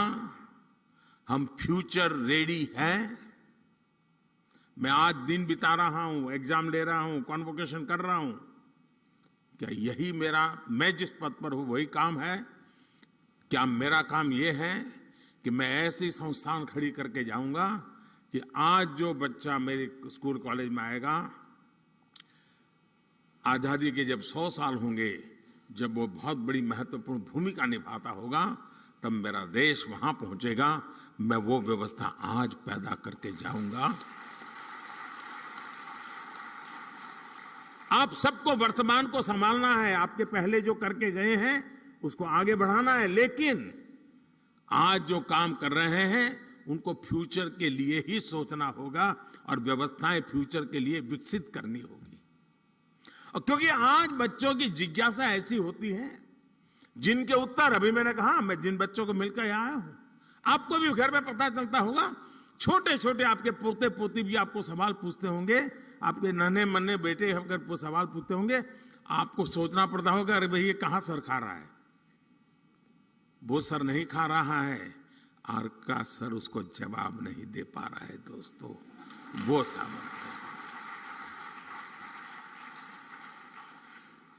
हम फ्यूचर रेडी हैं। मैं आज दिन बिता रहा हूं, एग्जाम ले रहा हूं, कॉन्वोकेशन कर रहा हूं, क्या यही मेरा, मैं जिस पद पर हूं वही काम है? क्या मेरा काम यह है कि मैं ऐसी संस्थान खड़ी करके जाऊंगा कि आज जो बच्चा मेरे स्कूल कॉलेज में आएगा, आजादी के जब 100 साल होंगे, जब वो बहुत बड़ी महत्वपूर्ण भूमिका निभाता होगा, तब मेरा देश वहां पहुंचेगा। मैं वो व्यवस्था आज पैदा करके जाऊंगा। आप सबको वर्तमान को संभालना है, आपके पहले जो करके गए हैं उसको आगे बढ़ाना है, लेकिन आज जो काम कर रहे हैं उनको फ्यूचर के लिए ही सोचना होगा और व्यवस्थाएं फ्यूचर के लिए विकसित करनी होगी। और क्योंकि आज बच्चों की जिज्ञासा ऐसी होती है जिनके उत्तर, अभी मैंने कहा, मैं जिन बच्चों को मिलकर आया हूं, आपको भी घर में पता चलता होगा, छोटे छोटे आपके पोते पोती भी आपको सवाल पूछते होंगे, आपके नन्हे मन्ने बेटे अगर सवाल पूछते होंगे, आपको सोचना पड़ता होगा, अरे भाई ये कहां सर खा रहा है। वो सर नहीं खा रहा है, और का सर उसको जवाब नहीं दे पा रहा है दोस्तों, वो सबक है।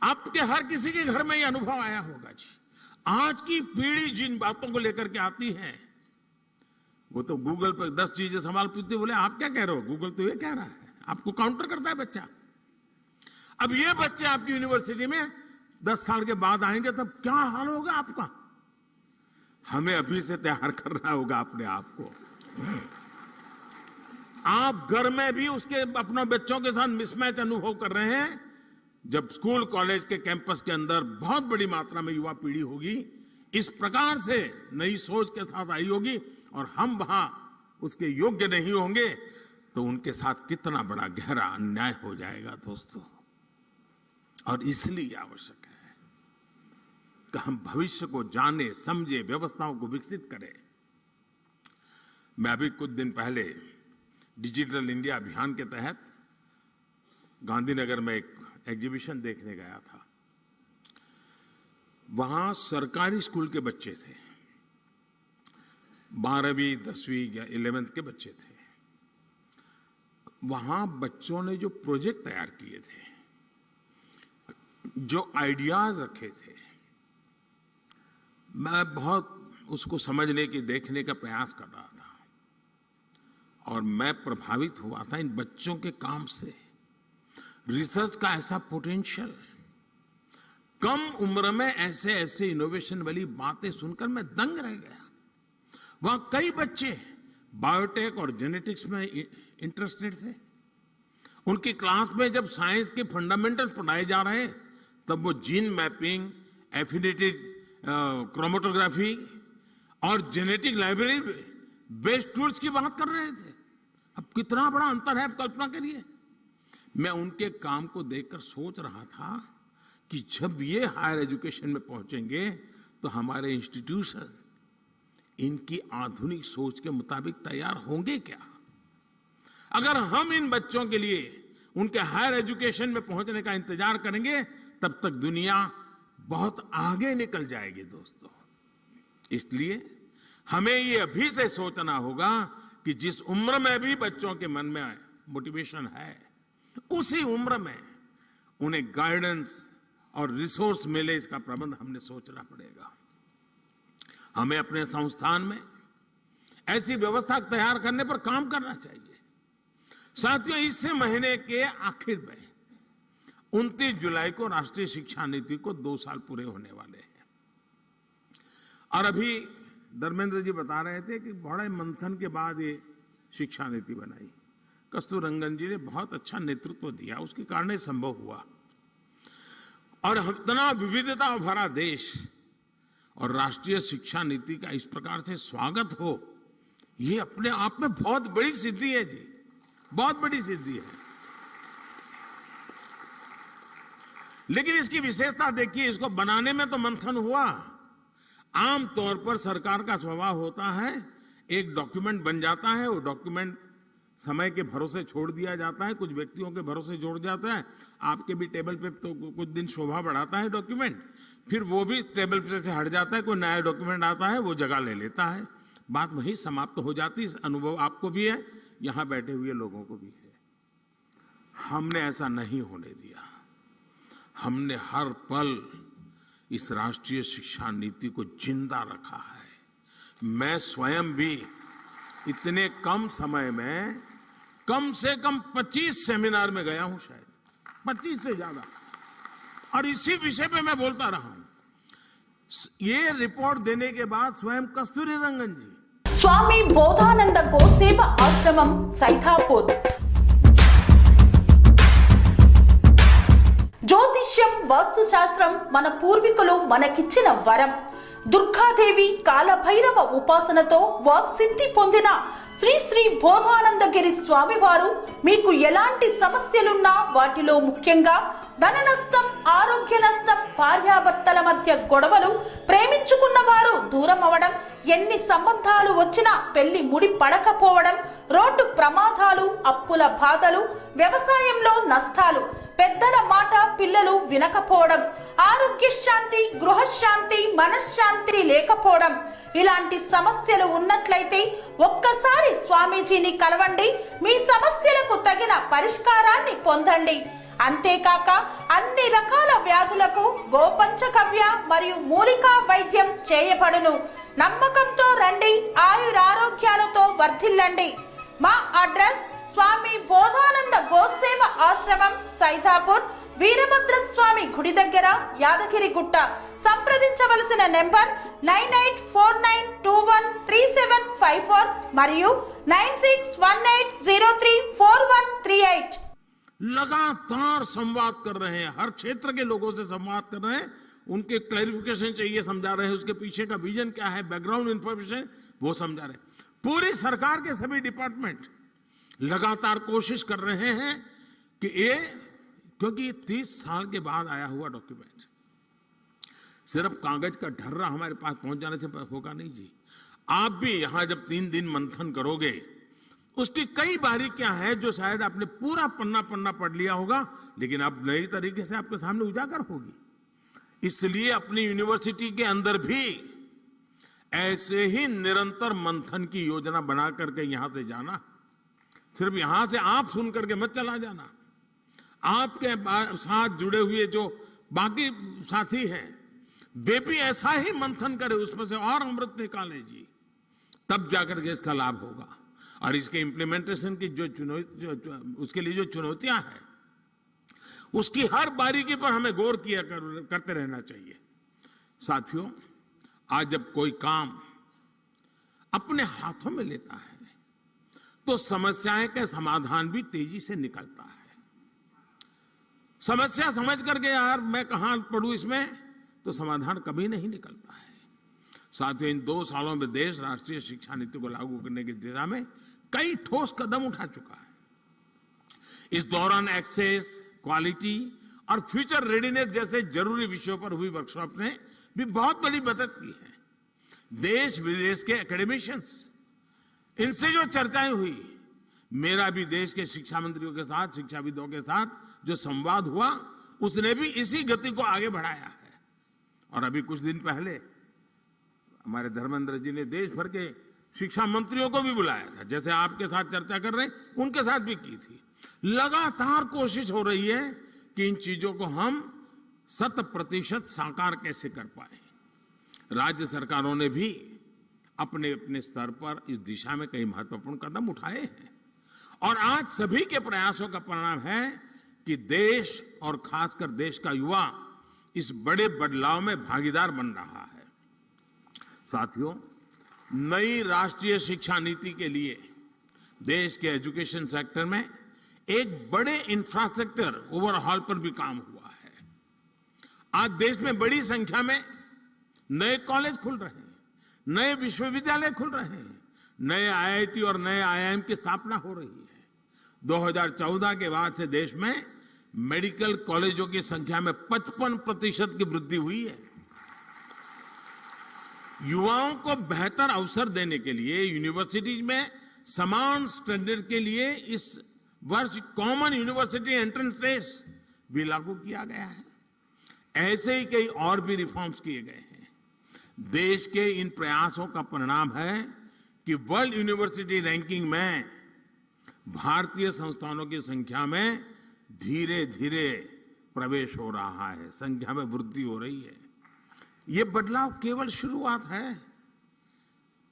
आपके हर किसी के घर में ये अनुभव आया होगा जी। आज की पीढ़ी जिन बातों को लेकर के आती है, वो तो गूगल पर 10 चीजें सवाल पूछते, बोले आप क्या कह रहे हो, गूगल तो ये कह रहा है, आपको काउंटर करता है बच्चा। अब ये बच्चे आपकी यूनिवर्सिटी में 10 साल के बाद आएंगे, तब क्या हाल होगा आपका। हमें अभी से तैयार करना होगा अपने आप को। आप घर में भी उसके अपने बच्चों के साथ मिसमैच अनुभव कर रहे हैं। जब स्कूल कॉलेज के कैंपस के अंदर बहुत बड़ी मात्रा में युवा पीढ़ी होगी, इस प्रकार से नई सोच के साथ आई होगी, और हम वहां उसके योग्य नहीं होंगे, तो उनके साथ कितना बड़ा गहरा अन्याय हो जाएगा दोस्तों। और इसलिए आवश्यक है कि हम भविष्य को जाने, समझे, व्यवस्थाओं को विकसित करें। मैं अभी कुछ दिन पहले डिजिटल इंडिया अभियान के तहत गांधीनगर में एक एग्जीबिशन देखने गया था। वहां सरकारी स्कूल के बच्चे थे, 12वीं 10वीं या 11th के बच्चे थे। वहां बच्चों ने जो प्रोजेक्ट तैयार किए थे, जो आइडियाज रखे थे, मैं बहुत उसको समझने की, देखने का प्रयास कर रहा था, और मैं प्रभावित हुआ था इन बच्चों के काम से। रिसर्च का ऐसा पोटेंशियल, कम उम्र में ऐसे ऐसे इनोवेशन वाली बातें सुनकर मैं दंग रह गया। वहां कई बच्चे बायोटेक और जेनेटिक्स में इंटरेस्टेड थे। उनकी क्लास में जब साइंस के फंडामेंटल्स पढ़ाए जा रहे हैं, तब वो जीन मैपिंग, एफिनिटी क्रोमेटोग्राफी और जेनेटिक लाइब्रेरी बेस्ड टूल्स की बात कर रहे थे। अब कितना बड़ा अंतर है, आप कल्पना करिए। मैं उनके काम को देखकर सोच रहा था कि जब ये हायर एजुकेशन में पहुंचेंगे तो हमारे इंस्टीट्यूशन इनकी आधुनिक सोच के मुताबिक तैयार होंगे क्या? अगर हम इन बच्चों के लिए उनके हायर एजुकेशन में पहुंचने का इंतजार करेंगे तब तक दुनिया बहुत आगे निकल जाएगी दोस्तों। इसलिए हमें ये अभी से सोचना होगा कि जिस उम्र में भी बच्चों के मन में मोटिवेशन है, उसी उम्र में उन्हें गाइडेंस और रिसोर्स मिले, इसका प्रबंध हमने सोचना पड़ेगा। हमें अपने संस्थान में ऐसी व्यवस्था तैयार करने पर काम करना चाहिए। साथियों, इस महीने के आखिर में 29 जुलाई को राष्ट्रीय शिक्षा नीति को 2 साल पूरे होने वाले हैं। और अभी धर्मेंद्र जी बता रहे थे कि बड़े मंथन के बाद ये शिक्षा नीति बनाई। कस्तूररंगन जी ने बहुत अच्छा नेतृत्व दिया, उसके कारण ये संभव हुआ। और इतना विविधता भरा देश और राष्ट्रीय शिक्षा नीति का इस प्रकार से स्वागत हो, ये अपने आप में बहुत बड़ी सिद्धि है जी, बहुत बड़ी सिद्धि है। लेकिन इसकी विशेषता देखिए, इसको बनाने में तो मंथन हुआ। आमतौर पर सरकार का स्वभाव होता है, एक डॉक्यूमेंट बन जाता है, वो डॉक्यूमेंट समय के भरोसे छोड़ दिया जाता है, कुछ व्यक्तियों के भरोसे जोड़ जाता है। आपके भी टेबल पे तो कुछ दिन शोभा बढ़ाता है डॉक्यूमेंट, फिर वो भी टेबल पे से हट जाता है, कोई नया डॉक्यूमेंट आता है, वो जगह ले लेता है, बात वहीं समाप्त हो जाती है। अनुभव आपको भी है, यहां बैठे हुए लोगों को भी है। हमने ऐसा नहीं होने दिया। हमने हर पल इस राष्ट्रीय शिक्षा नीति को जिंदा रखा है। मैं स्वयं भी इतने कम समय में कम से कम 25 सेमिनार में गया हूं, शायद 25 से ज्यादा, और इसी विषय पे मैं बोलता रहा हूं। ये रिपोर्ट देने के बाद स्वयं कस्तूरीरंगन जी,
स्वामी बोधानंद गोसेवा आश्रमम सैथापुर, జ్యోతిష్యం వాస్తు శాస్త్రం మన పూర్వీకులు మనకిచ్చిన వరం. దుర్గాదేవి కాలభైరవ ఉపాసనతో వాక్సిద్ధి పొందిన శ్రీ శ్రీ బోధానందగిరి స్వామివారు మీకు ఎలాంటి సమస్యలున్నా, వాటిలో ముఖ్యంగా ధన నష్టం, ఆరోగ్య నష్టం, భార్యాభర్తల మధ్య గొడవలు, ప్రేమించుకున్న వారు దూరం అవడం, ఎన్ని సంబంధాలు వచ్చినా పెళ్లి ముడి పడకపోవడం, రోడ్డు ప్రమాదాలు, అప్పుల బాధలు, వ్యవసాయంలో నష్టాలు, పెద్దల మాట పిల్లలు వినకపోవడం, ఆరోగ్య శాంతి, గృహశాంతి, మనశ్శాంతి లేకపోవడం, ఇలాంటి సమస్యలు ఉన్నట్లయితే ఒక్కసారి స్వామీజీని కలవండి. మీ సమస్యలకు తగిన పరిష్కారాన్ని పొందండి. అంతేకాక అన్ని రకాల వ్యాధులకు గోపంచకవ్య మరియు మూలికా వైద్యం చేయబడును. నమ్మకంతో రండి, ఆయురారోగ్యాలతో వర్ధిల్లండి. మా అడ్రస్ స్వామి బోధానంద గోసేవ ఆశ్రమం, సైదాపూర్, వీరభద్ర స్వామి గుడి దగ్గర, యాదగిరి గుట్ట. సంప్రదించవలసిన నెంబర్ 9849213754 మరియు 9618034138.
लगातार संवाद कर रहे हैं, हर क्षेत्र के लोगों से संवाद कर रहे हैं, उनके क्लैरिफिकेशन चाहिए, समझा रहे हैं उसके पीछे का विजन क्या है, बैकग्राउंड इंफॉर्मेशन वो समझा रहे हैं। पूरी सरकार के सभी डिपार्टमेंट लगातार कोशिश कर रहे हैं कि ये, क्योंकि 30 साल के बाद आया हुआ डॉक्यूमेंट सिर्फ कागज का ढर्रा हमारे पास पहुंच जाने से होगा नहीं जी। आप भी यहां जब 3 दिन मंथन करोगे, उसकी कई बारीकियां हैं जो शायद आपने पूरा पन्ना पढ़ लिया होगा, लेकिन अब नई तरीके से आपके सामने उजागर होगी। इसलिए अपनी यूनिवर्सिटी के अंदर भी ऐसे ही निरंतर मंथन की योजना बना करके यहां से जाना। सिर्फ यहां से आप सुन करके मत चला जाना, आपके साथ जुड़े हुए जो बाकी साथी हैं वे भी ऐसा ही मंथन करें, उसमें से और अमृत निकालें जी, तब जाकर के इसका लाभ होगा। और इसके इम्प्लीमेंटेशन की उसके लिए जो चुनौतियां हैं, उसकी हर बारीकी पर हमें गौर करते रहना चाहिए। साथियों, आज जब कोई काम अपने हाथों में लेता है तो समस्याएं का समाधान भी तेजी से निकलता है। समस्या समझ करके यार मैं कहां पढ़ूं इसमें, तो समाधान कभी नहीं निकलता है। साथियों, इन 2 सालों में देश राष्ट्रीय शिक्षा नीति को लागू करने की दिशा में कई ठोस कदम उठा चुका है। इस दौरान एक्सेस, क्वालिटी और फ्यूचर रेडीनेस जैसे जरूरी विषयों पर हुई वर्कशॉप ने भी बहुत बड़ी मदद की है। देश विदेश के एकेडमिशियंस, इनसे जो चर्चाएं हुई, मेरा भी देश के शिक्षा मंत्रियों के साथ, शिक्षाविदों के साथ जो संवाद हुआ, उसने भी इसी गति को आगे बढ़ाया है। और अभी कुछ दिन पहले हमारे धर्मेंद्र जी ने देश भर के शिक्षा मंत्रियों को भी बुलाया था, जैसे आपके साथ चर्चा कर रहे हैं, उनके साथ भी की थी। लगातार कोशिश हो रही है कि इन चीजों को हम 100% साकार कैसे कर पाए। राज्य सरकारों ने भी अपने अपने स्तर पर इस दिशा में कई महत्वपूर्ण कदम उठाए हैं और आज सभी के प्रयासों का परिणाम है कि देश और खासकर देश का युवा इस बड़े बदलाव में भागीदार बन रहा है। साथियों, नई राष्ट्रीय शिक्षा नीति के लिए देश के एजुकेशन सेक्टर में एक बड़े इंफ्रास्ट्रक्चर ओवरहॉल पर भी काम हुआ है। आज देश में बड़ी संख्या में नए कॉलेज खुल रहे हैं, नए विश्वविद्यालय खुल रहे हैं, नए आईआईटी और नए आईआईएम की स्थापना हो रही है। 2014 के बाद से देश में मेडिकल कॉलेजों की संख्या में 55% की वृद्धि हुई है। युवाओं को बेहतर अवसर देने के लिए यूनिवर्सिटीज में समान स्टैंडर्ड के लिए इस वर्ष कॉमन यूनिवर्सिटी एंट्रेंस टेस्ट भी लागू किया गया है। ऐसे ही कई और भी रिफॉर्म्स किए गए हैं। देश के इन प्रयासों का परिणाम है कि वर्ल्ड यूनिवर्सिटी रैंकिंग में भारतीय संस्थानों की संख्या में धीरे धीरे प्रवेश हो रहा है, संख्या में वृद्धि हो रही है। ये बदलाव केवल शुरुआत है,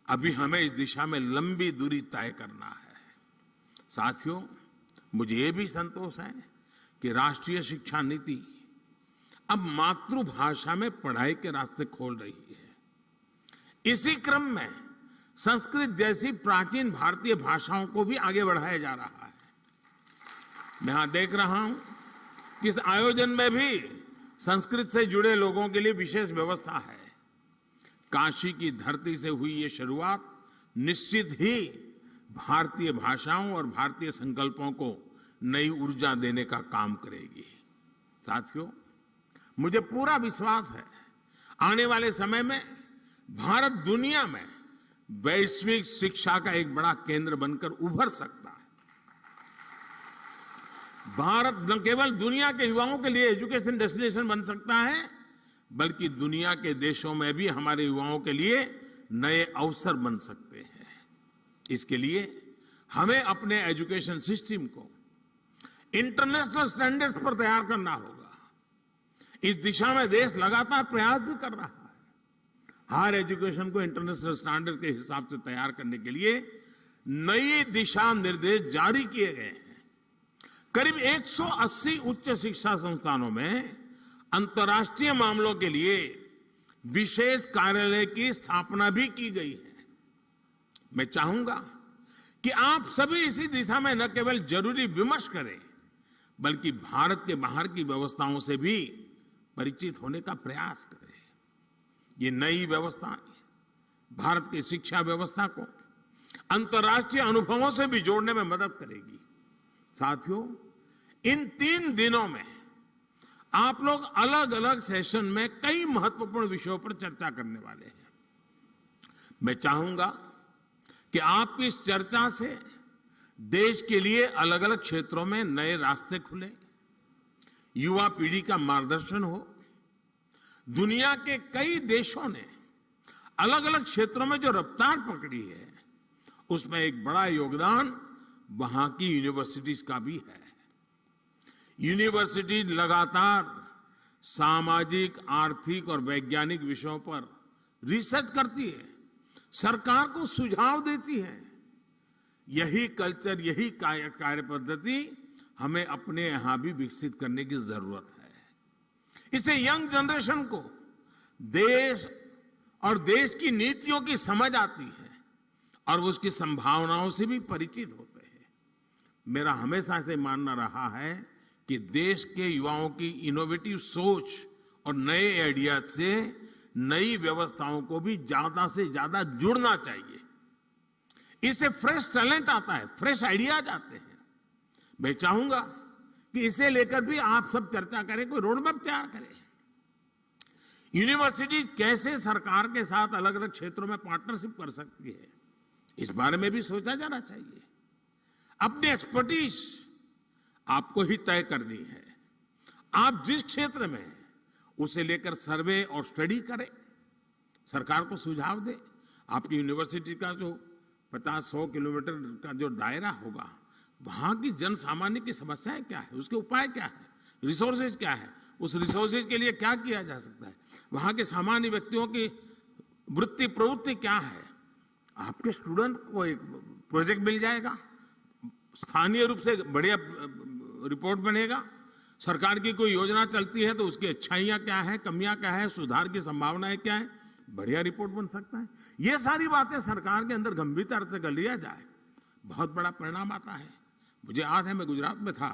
अभी हमें इस दिशा में लंबी दूरी तय करना है। साथियों, मुझे ये भी संतोष है कि राष्ट्रीय शिक्षा नीति अब मातृभाषा में पढ़ाई के रास्ते खोल रही है। इसी क्रम में संस्कृत जैसी प्राचीन भारतीय भाषाओं को भी आगे बढ़ाया जा रहा है। मैं यहां देख रहा हूं कि इस आयोजन में भी संस्कृत से जुड़े लोगों के लिए विशेष व्यवस्था है। काशी की धरती से हुई ये शुरुआत निश्चित ही भारतीय भाषाओं और भारतीय संकल्पों को नई ऊर्जा देने का काम करेगी। साथियों, मुझे पूरा विश्वास है आने वाले समय में भारत दुनिया में वैश्विक शिक्षा का एक बड़ा केंद्र बनकर उभर सकता है। भारत न केवल दुनिया के युवाओं के लिए एजुकेशन डेस्टिनेशन बन सकता है, बल्कि दुनिया के देशों में भी हमारे युवाओं के लिए नए अवसर बन सकते हैं। इसके लिए हमें अपने एजुकेशन सिस्टम को इंटरनेशनल स्टैंडर्ड्स पर तैयार करना होगा। इस दिशा में देश लगातार प्रयास भी कर रहा है। हायर एजुकेशन को इंटरनेशनल स्टैंडर्ड के हिसाब से तैयार करने के लिए नई दिशा निर्देश जारी किए गए हैं। करीब 180 उच्च शिक्षा संस्थानों में अंतर्राष्ट्रीय मामलों के लिए विशेष कार्यालय की स्थापना भी की गई है। मैं चाहूंगा कि आप सभी इसी दिशा में न केवल जरूरी विमर्श करें, बल्कि भारत के बाहर की व्यवस्थाओं से भी परिचित होने का प्रयास करें। ये नई व्यवस्था भारत की शिक्षा व्यवस्था को अंतर्राष्ट्रीय अनुभवों से भी जोड़ने में मदद करेगी। साथियों, इन 3 दिनों में आप लोग अलग अलग सेशन में कई महत्वपूर्ण विषयों पर चर्चा करने वाले हैं। मैं चाहूंगा कि आपकी इस चर्चा से देश के लिए अलग अलग क्षेत्रों में नए रास्ते खुले, युवा पीढ़ी का मार्गदर्शन हो। दुनिया के कई देशों ने अलग अलग क्षेत्रों में जो रफ्तार पकड़ी है, उसमें एक बड़ा योगदान वहां की यूनिवर्सिटीज का भी है। यूनिवर्सिटी लगातार सामाजिक, आर्थिक और वैज्ञानिक विषयों पर रिसर्च करती है, सरकार को सुझाव देती है। यही कल्चर, यही कार्य पद्धति हमें अपने यहां भी विकसित करने की जरूरत है। इससे यंग जनरेशन को देश और देश की नीतियों की समझ आती है और वो उसकी संभावनाओं से भी परिचित होते हैं। मेरा हमेशा से मानना रहा है कि देश के युवाओं की इनोवेटिव सोच और नए आइडिया से नई व्यवस्थाओं को भी ज्यादा से ज्यादा जुड़ना चाहिए। इससे फ्रेश टैलेंट आता है, फ्रेश आइडियाज आते हैं। मैं चाहूंगा कि इसे लेकर भी आप सब चर्चा करें, कोई रोड मैप तैयार करें। यूनिवर्सिटी कैसे सरकार के साथ अलग अलग क्षेत्रों में पार्टनरशिप कर सकती है, इस बारे में भी सोचा जाना चाहिए। अपनी एक्सपर्टीज आपको ही तय करनी है। आप जिस क्षेत्र में उसे लेकर सर्वे और स्टडी करें, सरकार को सुझाव दे। आपकी यूनिवर्सिटी का जो 50-100 किलोमीटर का जो दायरा होगा, वहां की जन सामान्य की समस्याएं क्या है, उसके उपाय क्या है, रिसोर्सेज क्या है, उस रिसोर्सेज के लिए क्या किया जा सकता है, वहां के सामान्य व्यक्तियों की वृत्ति प्रवृत्ति क्या है। आपके स्टूडेंट को एक प्रोजेक्ट मिल जाएगा, स्थानीय रूप से बढ़िया रिपोर्ट बनेगा। सरकार की कोई योजना चलती है तो उसकी अच्छाइयां क्या है, कमियां क्या है, सुधार की संभावनाएं क्या है, बढ़िया रिपोर्ट बन सकता है। ये सारी बातें सरकार के अंदर गंभीरता से कर लिया जाए, बहुत बड़ा परिणाम आता है। मुझे याद है, मैं गुजरात में था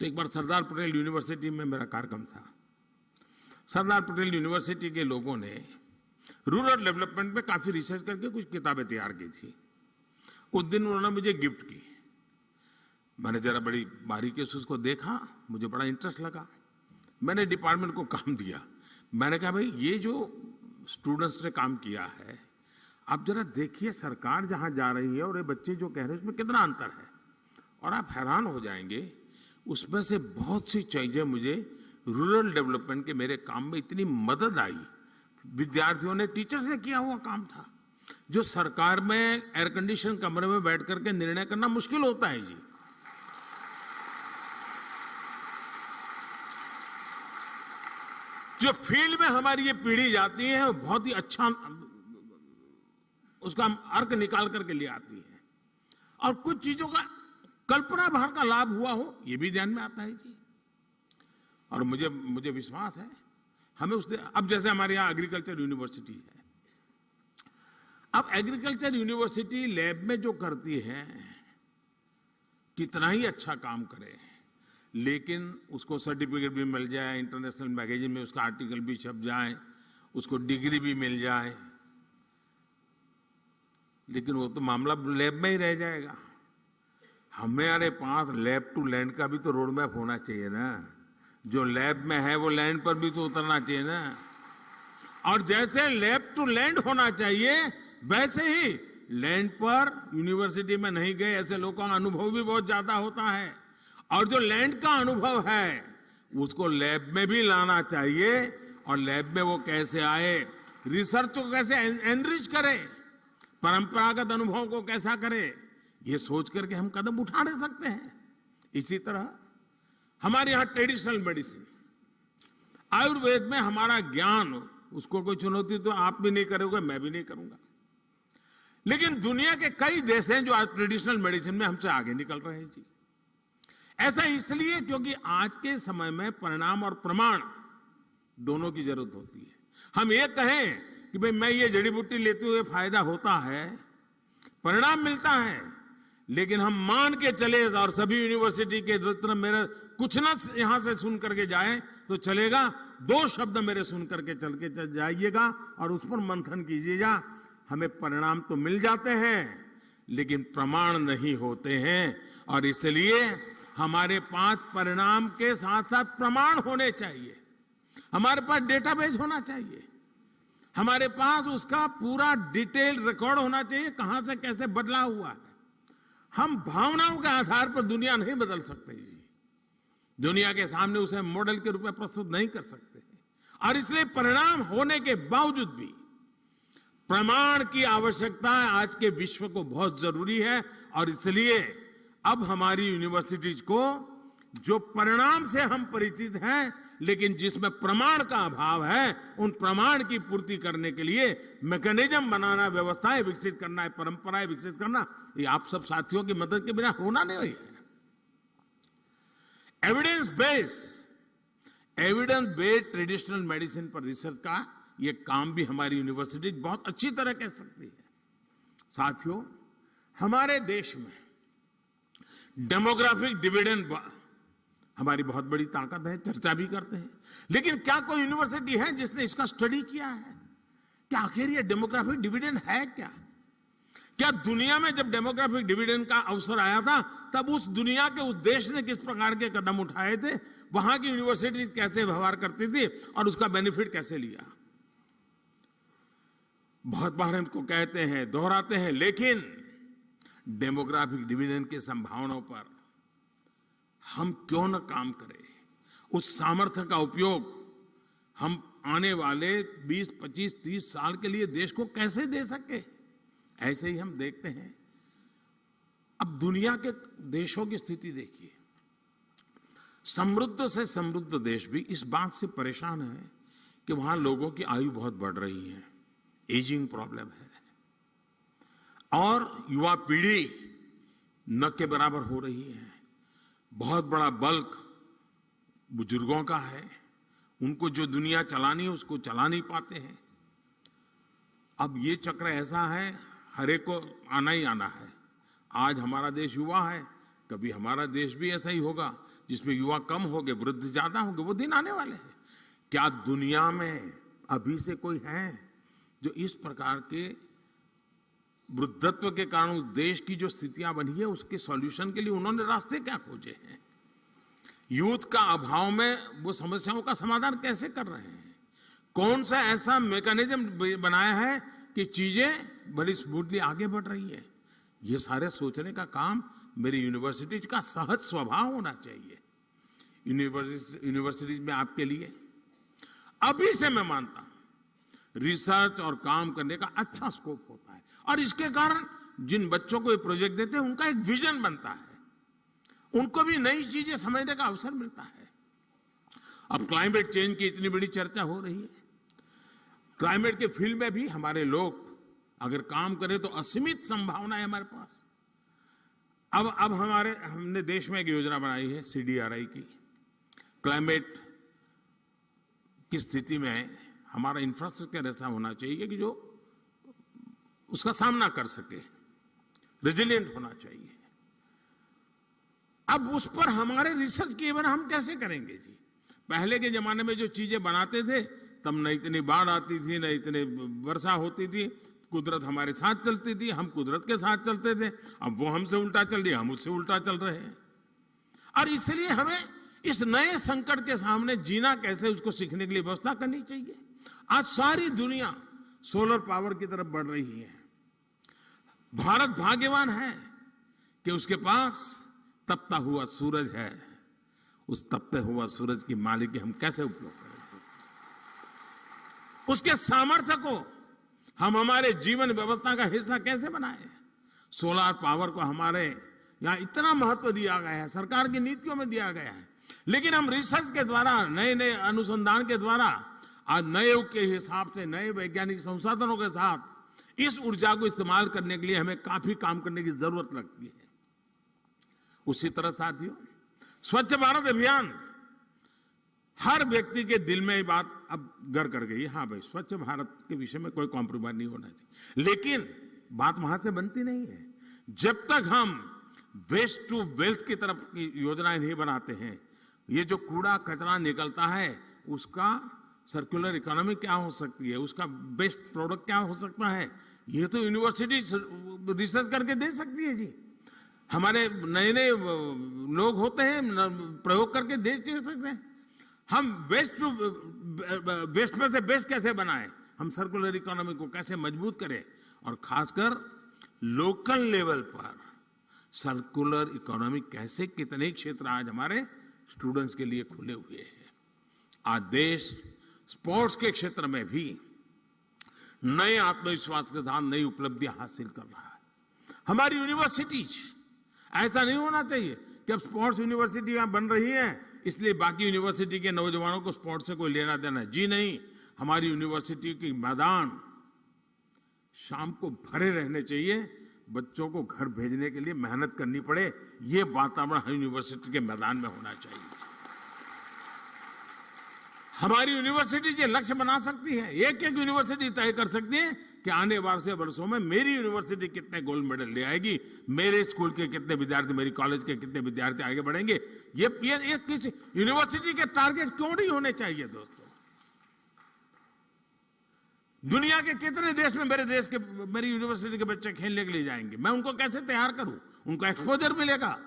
तो एक बार सरदार पटेल यूनिवर्सिटी में मेरा कार्यक्रम था। सरदार पटेल यूनिवर्सिटी के लोगों ने रूरल डेवलपमेंट में काफी रिसर्च करके कुछ किताबें तैयार की थी। उस दिन उन्होंने मुझे गिफ्ट की। मैंने जरा बड़ी बारीकी से उसको देखा, मुझे बड़ा इंटरेस्ट लगा। मैंने डिपार्टमेंट को काम दिया। मैंने कहा, भाई ये जो स्टूडेंट्स ने काम किया है, आप जरा देखिए सरकार जहां जा रही है और ये बच्चे जो कह रहे हैं उसमें कितना अंतर है, और आप हैरान हो जाएंगे। उसमें से बहुत सी चीजें मुझे रूरल डेवलपमेंट के मेरे काम में इतनी मदद आई। विद्यार्थियों ने, टीचर्स ने किया हुआ काम था, जो सरकार में एयर कंडीशन कमरे में बैठ करके निर्णय करना मुश्किल होता है जी। जो फील्ड में हमारी ये पीढ़ी जाती है, बहुत ही अच्छा उसका अर्क निकाल करके ले आती है, और कुछ चीजों का कल्पना भर का लाभ हुआ हो, ये भी ध्यान में आता है जी। और मुझे विश्वास है हमें उसने, अब जैसे हमारे यहाँ एग्रीकल्चर यूनिवर्सिटी है, अब एग्रीकल्चर यूनिवर्सिटी लैब में जो करती है, कितना ही अच्छा काम करे, लेकिन उसको सर्टिफिकेट भी मिल जाए, इंटरनेशनल मैगजीन में उसका आर्टिकल भी छप जाए, उसको डिग्री भी मिल जाए, लेकिन वो तो मामला लैब में ही रह जाएगा। हमारे पास लैब टू लैंड का भी तो रोड मैप होना चाहिए ना। जो लैब में है वो लैंड पर भी तो उतरना चाहिए ना। और जैसे लैब टू लैंड होना चाहिए, वैसे ही लैंड पर यूनिवर्सिटी में नहीं गए ऐसे लोगों का अनुभव भी बहुत ज्यादा होता है, और जो लैंड का अनुभव है उसको लैब में भी लाना चाहिए। और लैब में वो कैसे आए, रिसर्च को कैसे एनरिच करे, परंपरागत अनुभव को कैसा करे, ये सोच करके हम कदम उठा नहीं सकते हैं। इसी तरह हमारे यहाँ ट्रेडिशनल मेडिसिन, आयुर्वेद में हमारा ज्ञान, उसको कोई चुनौती तो आप भी नहीं करोगे, मैं भी नहीं करूंगा, लेकिन दुनिया के कई देश हैं जो आज ट्रेडिशनल मेडिसिन में हमसे आगे निकल रहे हैं जी। ऐसा इसलिए क्योंकि आज के समय में परिणाम और प्रमाण दोनों की जरूरत होती है। हम ये कहें कि भाई मैं ये जड़ी बूटी लेते हुए फायदा होता है, परिणाम मिलता है, लेकिन हम मान के चले और सभी यूनिवर्सिटी के तरफ मेरे कुछ ना यहां से सुन करके जाए तो चलेगा, 2 शब्द मेरे सुन करके चल के जाइएगा और उस पर मंथन कीजिएगा। हमें परिणाम तो मिल जाते हैं, लेकिन प्रमाण नहीं होते हैं, और इसलिए हमारे पास परिणाम के साथ साथ प्रमाण होने चाहिए। हमारे पास डेटाबेस होना चाहिए, हमारे पास उसका पूरा डिटेल रिकॉर्ड होना चाहिए, कहां से कैसे बदला हुआ है। हम भावनाओं के आधार पर दुनिया नहीं बदल सकते जी, दुनिया के सामने उसे मॉडल के रूप में प्रस्तुत नहीं कर सकते, और इसलिए परिणाम होने के बावजूद भी प्रमाण की आवश्यकता आज के विश्व को बहुत जरूरी है। और इसलिए अब हमारी यूनिवर्सिटीज को जो परिणाम से हम परिचित हैं, लेकिन जिसमें प्रमाण का अभाव है, उन प्रमाण की पूर्ति करने के लिए मैकेनिज्म बनाना, व्यवस्थाएं विकसित करना है, परंपराएं विकसित करना, ये आप सब साथियों की मदद के बिना होना नहीं है। एविडेंस बेस्ड ट्रेडिशनल मेडिसिन पर रिसर्च का ये काम भी हमारी यूनिवर्सिटी बहुत अच्छी तरह कर सकती है। साथियों, हमारे देश में डेमोग्राफिक डिविडेंड हमारी बहुत बड़ी ताकत है, चर्चा भी करते हैं, लेकिन क्या कोई यूनिवर्सिटी है जिसने इसका स्टडी किया है कि आखिर ये डेमोग्राफिक डिविडेंड है क्या? क्या दुनिया में जब डेमोग्राफिक डिविडेंड का अवसर आया था तब उस दुनिया के उस देश ने किस प्रकार के कदम उठाए थे, वहां की यूनिवर्सिटी कैसे व्यवहार करती थी और उसका बेनिफिट कैसे लिया। बहुत बार हमको कहते हैं, दोहराते हैं, लेकिन डेमोग्राफिक डिविडेंड की संभावनाओं पर हम क्यों न काम करें। उस सामर्थ्य का उपयोग हम आने वाले 20, 25, 30 साल के लिए देश को कैसे दे सके। ऐसे ही हम देखते हैं, अब दुनिया के देशों की स्थिति देखिए। समृद्ध से समृद्ध देश भी इस बात से परेशान है कि वहां लोगों की आयु बहुत बढ़ रही है, एजिंग प्रॉब्लम है, और युवा पीढ़ी न के बराबर हो रही है। बहुत बड़ा बल्क बुजुर्गों का है, उनको जो दुनिया चलानी है उसको चला नहीं पाते हैं। अब ये चक्र ऐसा है, हर एक को आना ही आना है। आज हमारा देश युवा है, कभी हमारा देश भी ऐसा ही होगा जिसमें युवा कम होंगे, वृद्ध ज्यादा होंगे। वो दिन आने वाले हैं। क्या दुनिया में अभी से कोई है जो इस प्रकार के वृद्धत्व के कारण उस देश की जो स्थितियां बनी है उसके सॉल्यूशन के लिए उन्होंने रास्ते क्या खोजे हैं? यूथ का अभाव में वो समस्याओं का समाधान कैसे कर रहे हैं? कौन सा ऐसा मैकेनिज्म बनाया है कि चीजें बड़ी स्मूथली आगे बढ़ रही है? ये सारे सोचने का काम मेरी यूनिवर्सिटीज का सहज स्वभाव होना चाहिए। यूनिवर्सिटीज में आपके लिए अभी से मैं मानता हूं रिसर्च और काम करने का अच्छा स्कोप होता है, और इसके कारण जिन बच्चों को ये प्रोजेक्ट देते हैं उनका एक विजन बनता है, उनको भी नई चीजें समझने का अवसर मिलता है। अब क्लाइमेट चेंज की इतनी बड़ी चर्चा हो रही है, क्लाइमेट के फील्ड में भी हमारे लोग अगर काम करें तो असीमित संभावना है हमारे पास। अब हमने देश में एक योजना बनाई है CDRI की। क्लाइमेट की स्थिति में हमारा इंफ्रास्ट्रक्चर ऐसा होना चाहिए कि जो उसका सामना कर सके, रेजिलिएंट होना चाहिए। अब उस पर हमारे रिसर्च किए बिना हम कैसे करेंगे जी? पहले के जमाने में जो चीजें बनाते थे तब न इतनी बाढ़ आती थी, न इतनी वर्षा होती थी, कुदरत हमारे साथ चलती थी, हम कुदरत के साथ चलते थे। अब वो हमसे उल्टा चल रही है, हम उससे उल्टा चल रहे हैं। और इसलिए हमें इस नए संकट के सामने जीना कैसे, उसको सीखने के लिए व्यवस्था करनी चाहिए। आज सारी दुनिया सोलर पावर की तरफ बढ़ रही है। भारत भाग्यवान है कि उसके पास तपता हुआ सूरज है। उस तपते हुआ सूरज की मालिकी हम कैसे उपयोग करेंगे? उसके सामर्थ्य को हम हमारे जीवन व्यवस्था का हिस्सा कैसे बनाएं? सोलर पावर को हमारे यहां इतना महत्व दिया गया है, सरकार की नीतियों में दिया गया है, लेकिन हम रिसर्च के द्वारा, नए नए अनुसंधान के द्वारा, आज नए युग के हिसाब से नए वैज्ञानिक संसाधनों के साथ इस ऊर्जा को इस्तेमाल करने के लिए हमें काफी काम करने की जरूरत लगती है। उसी तरह साथियों, स्वच्छ भारत अभियान हर व्यक्ति के दिल में ये बात अब घर कर गई। हाँ भाई, स्वच्छ भारत के विषय में कोई कॉम्प्रोमाइज नहीं होना चाहिए, लेकिन बात वहां से बनती नहीं है जब तक हम वेस्ट टू वेल्थ की तरफ की योजनाएं नहीं बनाते हैं। ये जो कूड़ा कचरा निकलता है उसका सर्कुलर इकोनॉमी क्या हो सकती है, उसका बेस्ट प्रोडक्ट क्या हो सकता है, ये तो यूनिवर्सिटी रिसर्च करके दे सकती है जी। हमारे नए नए लोग होते हैं, प्रयोग करके दे सकते हैं। हम वेस्ट में से बेस्ट कैसे बनाएं, हम सर्कुलर इकोनॉमी को कैसे मजबूत करें, और खासकर लोकल लेवल पर सर्कुलर इकोनॉमी कैसे, कितने क्षेत्र आज हमारे स्टूडेंट्स के लिए खुले हुए हैं। आज देश स्पोर्ट्स के क्षेत्र में भी नए आत्मविश्वास के साथ नई उपलब्धियां हासिल कर रहा है। हमारी यूनिवर्सिटीज, ऐसा नहीं होना चाहिए कि अब स्पोर्ट्स यूनिवर्सिटियां बन रही हैं इसलिए बाकी यूनिवर्सिटी के नौजवानों को स्पोर्ट्स से कोई लेना देना है। जी नहीं, हमारी यूनिवर्सिटी के मैदान शाम को भरे रहने चाहिए, बच्चों को घर भेजने के लिए मेहनत करनी पड़े, ये वातावरण यूनिवर्सिटी के मैदान में होना चाहिए। हमारी यूनिवर्सिटी ये लक्ष्य बना सकती है, एक एक यूनिवर्सिटी तय कर सकती है कि आने वाले वर्षों में मेरी यूनिवर्सिटी कितने गोल्ड मेडल ले आएगी, मेरे स्कूल के कितने विद्यार्थी, मेरी कॉलेज के कितने विद्यार्थी आगे बढ़ेंगे। ये किस यूनिवर्सिटी के टारगेट क्यों नहीं होने चाहिए दोस्तों? दुनिया के कितने देश में मेरी यूनिवर्सिटी के बच्चे खेलने के लिए जाएंगे, मैं उनको कैसे तैयार करूं, उनको एक्सपोजर मिलेगा,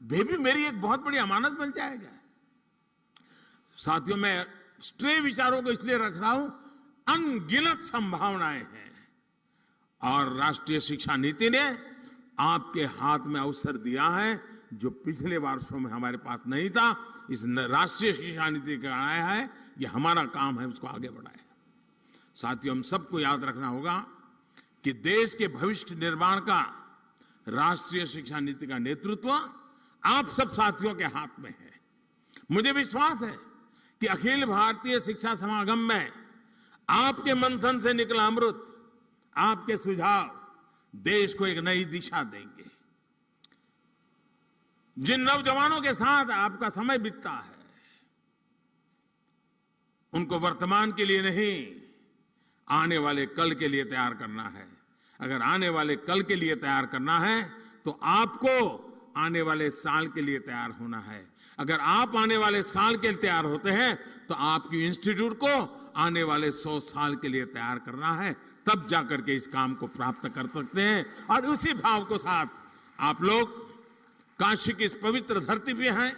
वे भी मेरी एक बहुत बड़ी अमानत बन जाएगा। साथियों, मैं स्ट्रे विचारों को इसलिए रख रहा हूं, अनगिनत संभावनाएं हैं और राष्ट्रीय शिक्षा नीति ने आपके हाथ में अवसर दिया है जो पिछले वर्षों में हमारे पास नहीं था। इस राष्ट्रीय शिक्षा नीति का आया है, ये हमारा काम है उसको आगे बढ़ाए। साथियों, हम सबको याद रखना होगा कि देश के भविष्य निर्माण का राष्ट्रीय शिक्षा नीति का नेतृत्व आप सब साथियों के हाथ में है। मुझे विश्वास है कि अखिल भारतीय शिक्षा समागम में आपके मंथन से निकला अमृत, आपके सुझाव देश को एक नई दिशा देंगे। जिन नौजवानों के साथ आपका समय बीतता है, उनको वर्तमान के लिए नहीं, आने वाले कल के लिए तैयार करना है। अगर आने वाले कल के लिए तैयार करना है तो आपको आने वाले साल के लिए तैयार होना है। अगर आप आने वाले साल के लिए तैयार होते हैं तो आपकी इंस्टीट्यूट को आने वाले 100 साल के लिए तैयार करना है, तब जाकर के इस काम को प्राप्त कर सकते हैं। और उसी भाव को साथ आप लोग काशी की इस पवित्र धरती पे हैं,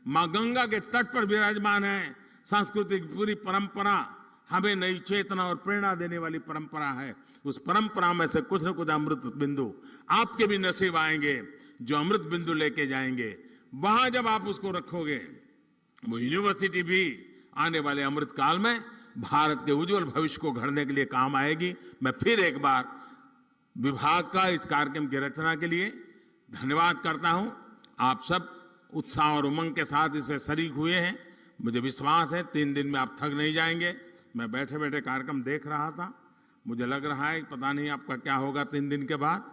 मां गंगा के तट पर विराजमान है। सांस्कृतिक पूरी परंपरा हमें नई चेतना और प्रेरणा देने वाली परंपरा है। उस परंपरा में से कुछ न कुछ अमृत बिंदु आपके भी नसीब आएंगे, जो अमृत बिंदु लेके जाएंगे। वहां जब आप उसको रखोगे, वो यूनिवर्सिटी भी आने वाले अमृत काल में भारत के उज्जवल भविष्य को गढ़ने के लिए काम आएगी। मैं फिर एक बार विभाग का इस कार्यक्रम की रचना के लिए धन्यवाद करता हूं। आप सब उत्साह और उमंग के साथ इसे शरीक हुए हैं। मुझे विश्वास है 3 दिन में आप थक नहीं जाएंगे। मैं बैठे बैठे कार्यक्रम देख रहा था, मुझे लग रहा है पता नहीं आपका क्या होगा 3 दिन के बाद,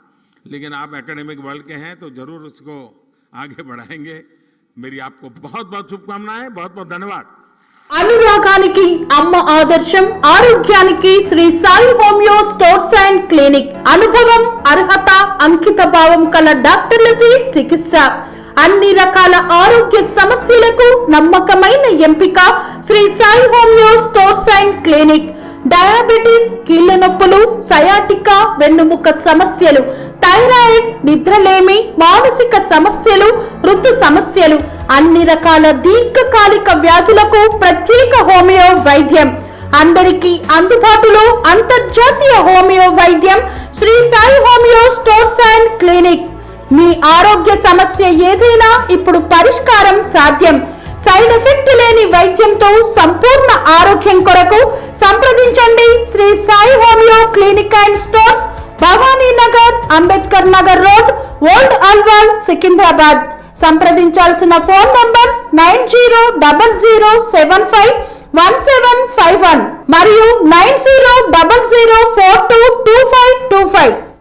लेकिन आप एकेडमिक वर्ल्ड के हैं तो जरूर उसको आगे बढ़ाएंगे। मेरी आपको बहुत बहुत शुभकामनाएं, बहुत बहुत धन्यवाद।
అనురాగానికి అమ్మ ఆదర్శం, ఆరోగ్యానికి Shri Sai homeo stores and clinic. అనుభవం, అర్హత, అంకిత భావం కల డాక్టర్లచే చికిత్స. అన్ని రకాల ఆరోగ్య సమస్యలకు నమ్మకమైన ఎంపిక Shri Sai homeo stores and clinic. Diabetes, కీళ్ల నొప్పులు, సయాటికా, వెన్నుముక సమస్యలు, థైరాయిడ్, నిద్రలేమి, మానసిక సమస్యలు, ఋతు సమస్యలు, అన్ని రకాల దీర్ఘకాలిక వ్యాధులకు ప్రత్యేక హోమియో వైద్యం. అందరికీ అందుబాటులో అంతర్జాతీయ హోమియో వైద్యం Shri Sai homeo stores and clinic. మీ ఆరోగ్య సమస్య ఏదైనా ఇప్పుడు పరిష్కారం సాధ్యం. సైడ్ ఎఫెక్ట్ లేని వైద్యంతో సంపూర్ణ ఆరోగ్యం కొరకు సంప్రదించండి Shri Sai homeo clinic and stores, Bhavani Nagar, Ambedkar Nagar road, old Alwal, Secunderabad. సంప్రదించాల్సిన ఫోన్ నంబర్స్ 9000751751 మరియు 9000422525.